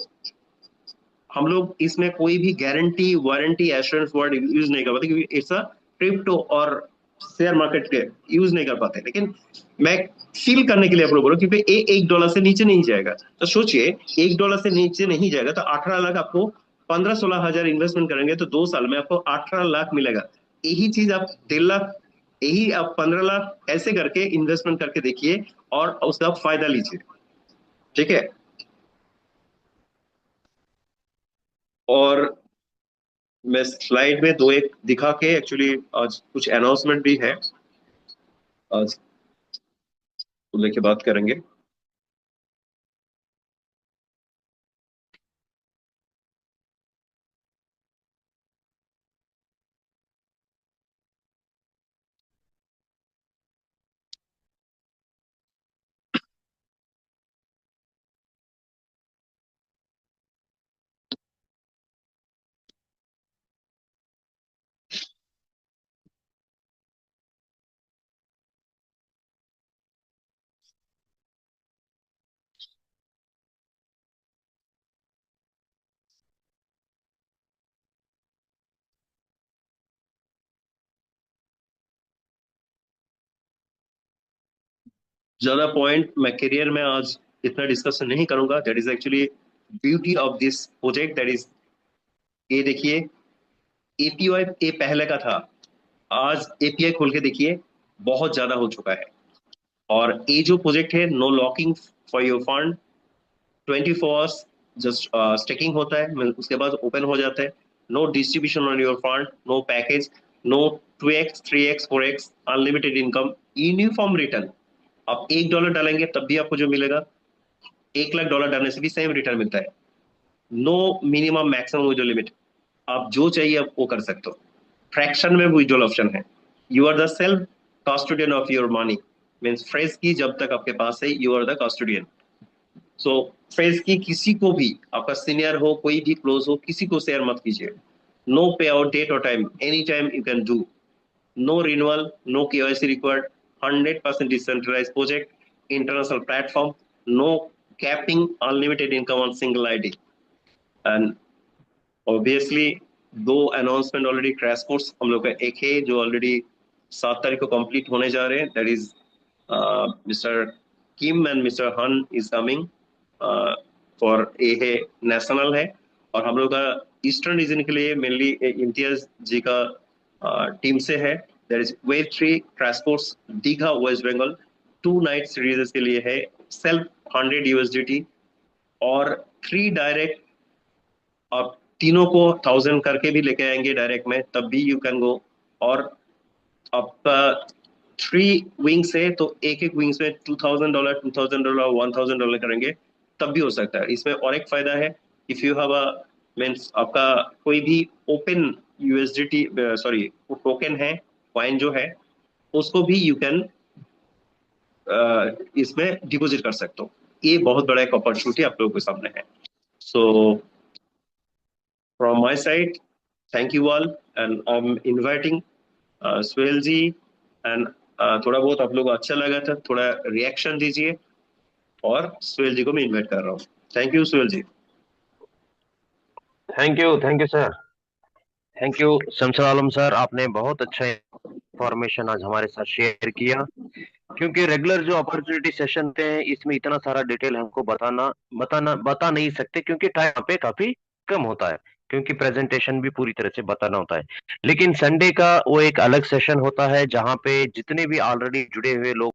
हम लोग इसमें कोई भी guarantee warranty assurance word use नहीं कर पाते क्योंकि इट्स अ क्रिप्टो और शेयर मार्केट के यूज नहीं कर पाते, लेकिन मैं फील करने के लिए आप लोग बोलो क्योंकि $1 से नीचे नहीं जाएगा। तो सोचिए, $1 से नीचे नहीं जाएगा तो 18 लाख आपको, 15-16 हजार इन्वेस्टमेंट करेंगे तो 2 साल में आपको 18 लाख मिलेगा। यही चीज आप 1.5 लाख, यही आप 15 लाख ऐसे करके इन्वेस्टमेंट करके देखिए और उसका फायदा लीजिए। ठीक है, और मैं स्लाइड में दो एक दिखा के एक्चुअली आज कुछ अनाउंसमेंट भी है, आज को लेके बात करेंगे। ज्यादा पॉइंट मैं करियर में आज इतना डिस्कशन नहीं करूंगा. That is actually beauty of this project. That is, ये देखिए, एपीआई ये पहले का था, आज एपीआई खोल के देखिए बहुत ज्यादा हो चुका है. और ये जो प्रोजेक्ट है, no locking for your fund, 24 hours just staking होता है, उसके बाद ओपन हो जाता है. No distribution on your fund, no package, no 2x 3x 4x unlimited income, uniform return. आप $1 डालेंगे तब भी आपको जो मिलेगा, 1 लाख डॉलर डालने से भी सेम रिटर्न मिलता है. No minimum maximum withdrawal limit, आप जो चाहिए आप वो कर सकते हो. फ्रैक्शन में विड्रॉल ऑप्शन है. You are the self custodian of your money. Means phrase की जब तक आपके पास है, you are the custodian. So phrase की किसी को भी, आपका सीनियर हो, कोई भी क्लोज हो, किसी को शेयर मत कीजिए. नो पे आउट डेट और time, any time you can do. No renewal, no KYC required, 100% decentralised project, international platform, no capping, unlimited income on single ID. And obviously 2 announcement already. Crash course हम लोग का एक है जो already 7 तारीख को complete होने जा रहे हैं. That is mister Kim and mister हन इज कमिंग फॉर, ये है नेशनल है. और हम लोग का ईस्टर्न रीजन के लिए मेनली इम्तियाज जी का टीम से है. That is wave 3 crash course Digha West Bengal, 2 night series के लिए है. सेल्फ 100 USDT और 3 डायरेक्ट. आप तीनों को 1000 करके भी लेके आएंगे डायरेक्ट में, तब भी यू कैन गो. और आपका 3 विंग्स है तो एक एक विंग्स में $2000 $2000 $1000 करेंगे तब भी हो सकता है. इसमें और एक फायदा है, if you have a means आपका कोई भी ओपन यूएसडीटी, सॉरी टोकन है, कॉइन जो है, उसको भी यू कैन इसमें डिपॉजिट कर सकते हो. ये बहुत बड़ा एक अपॉर्चुनिटी आप लोगों के सामने है. So from my side, thank you all, and I'm inviting Suhel ji. And थोड़ा बहुत आप लोग को अच्छा लगा था, थोड़ा रिएक्शन दीजिए. और सुहेल जी को मैं इनवाइट कर रहा हूँ. Thank you Suhel ji. Thank you sir. Thank you Shamsher Alam sir, आपने बहुत अच्छा इंफॉर्मेशन आज हमारे साथ शेयर किया. क्योंकि रेगुलर जो अपॉर्चुनिटी सेशन होते हैं, इसमें इतना सारा डिटेल हमको बता नहीं सकते, क्योंकि टाइम पे काफी कम होता है, क्योंकि प्रेजेंटेशन भी पूरी तरह से बताना होता है. लेकिन संडे का वो एक अलग सेशन होता है, जहां पे जितने भी ऑलरेडी जुड़े हुए लोग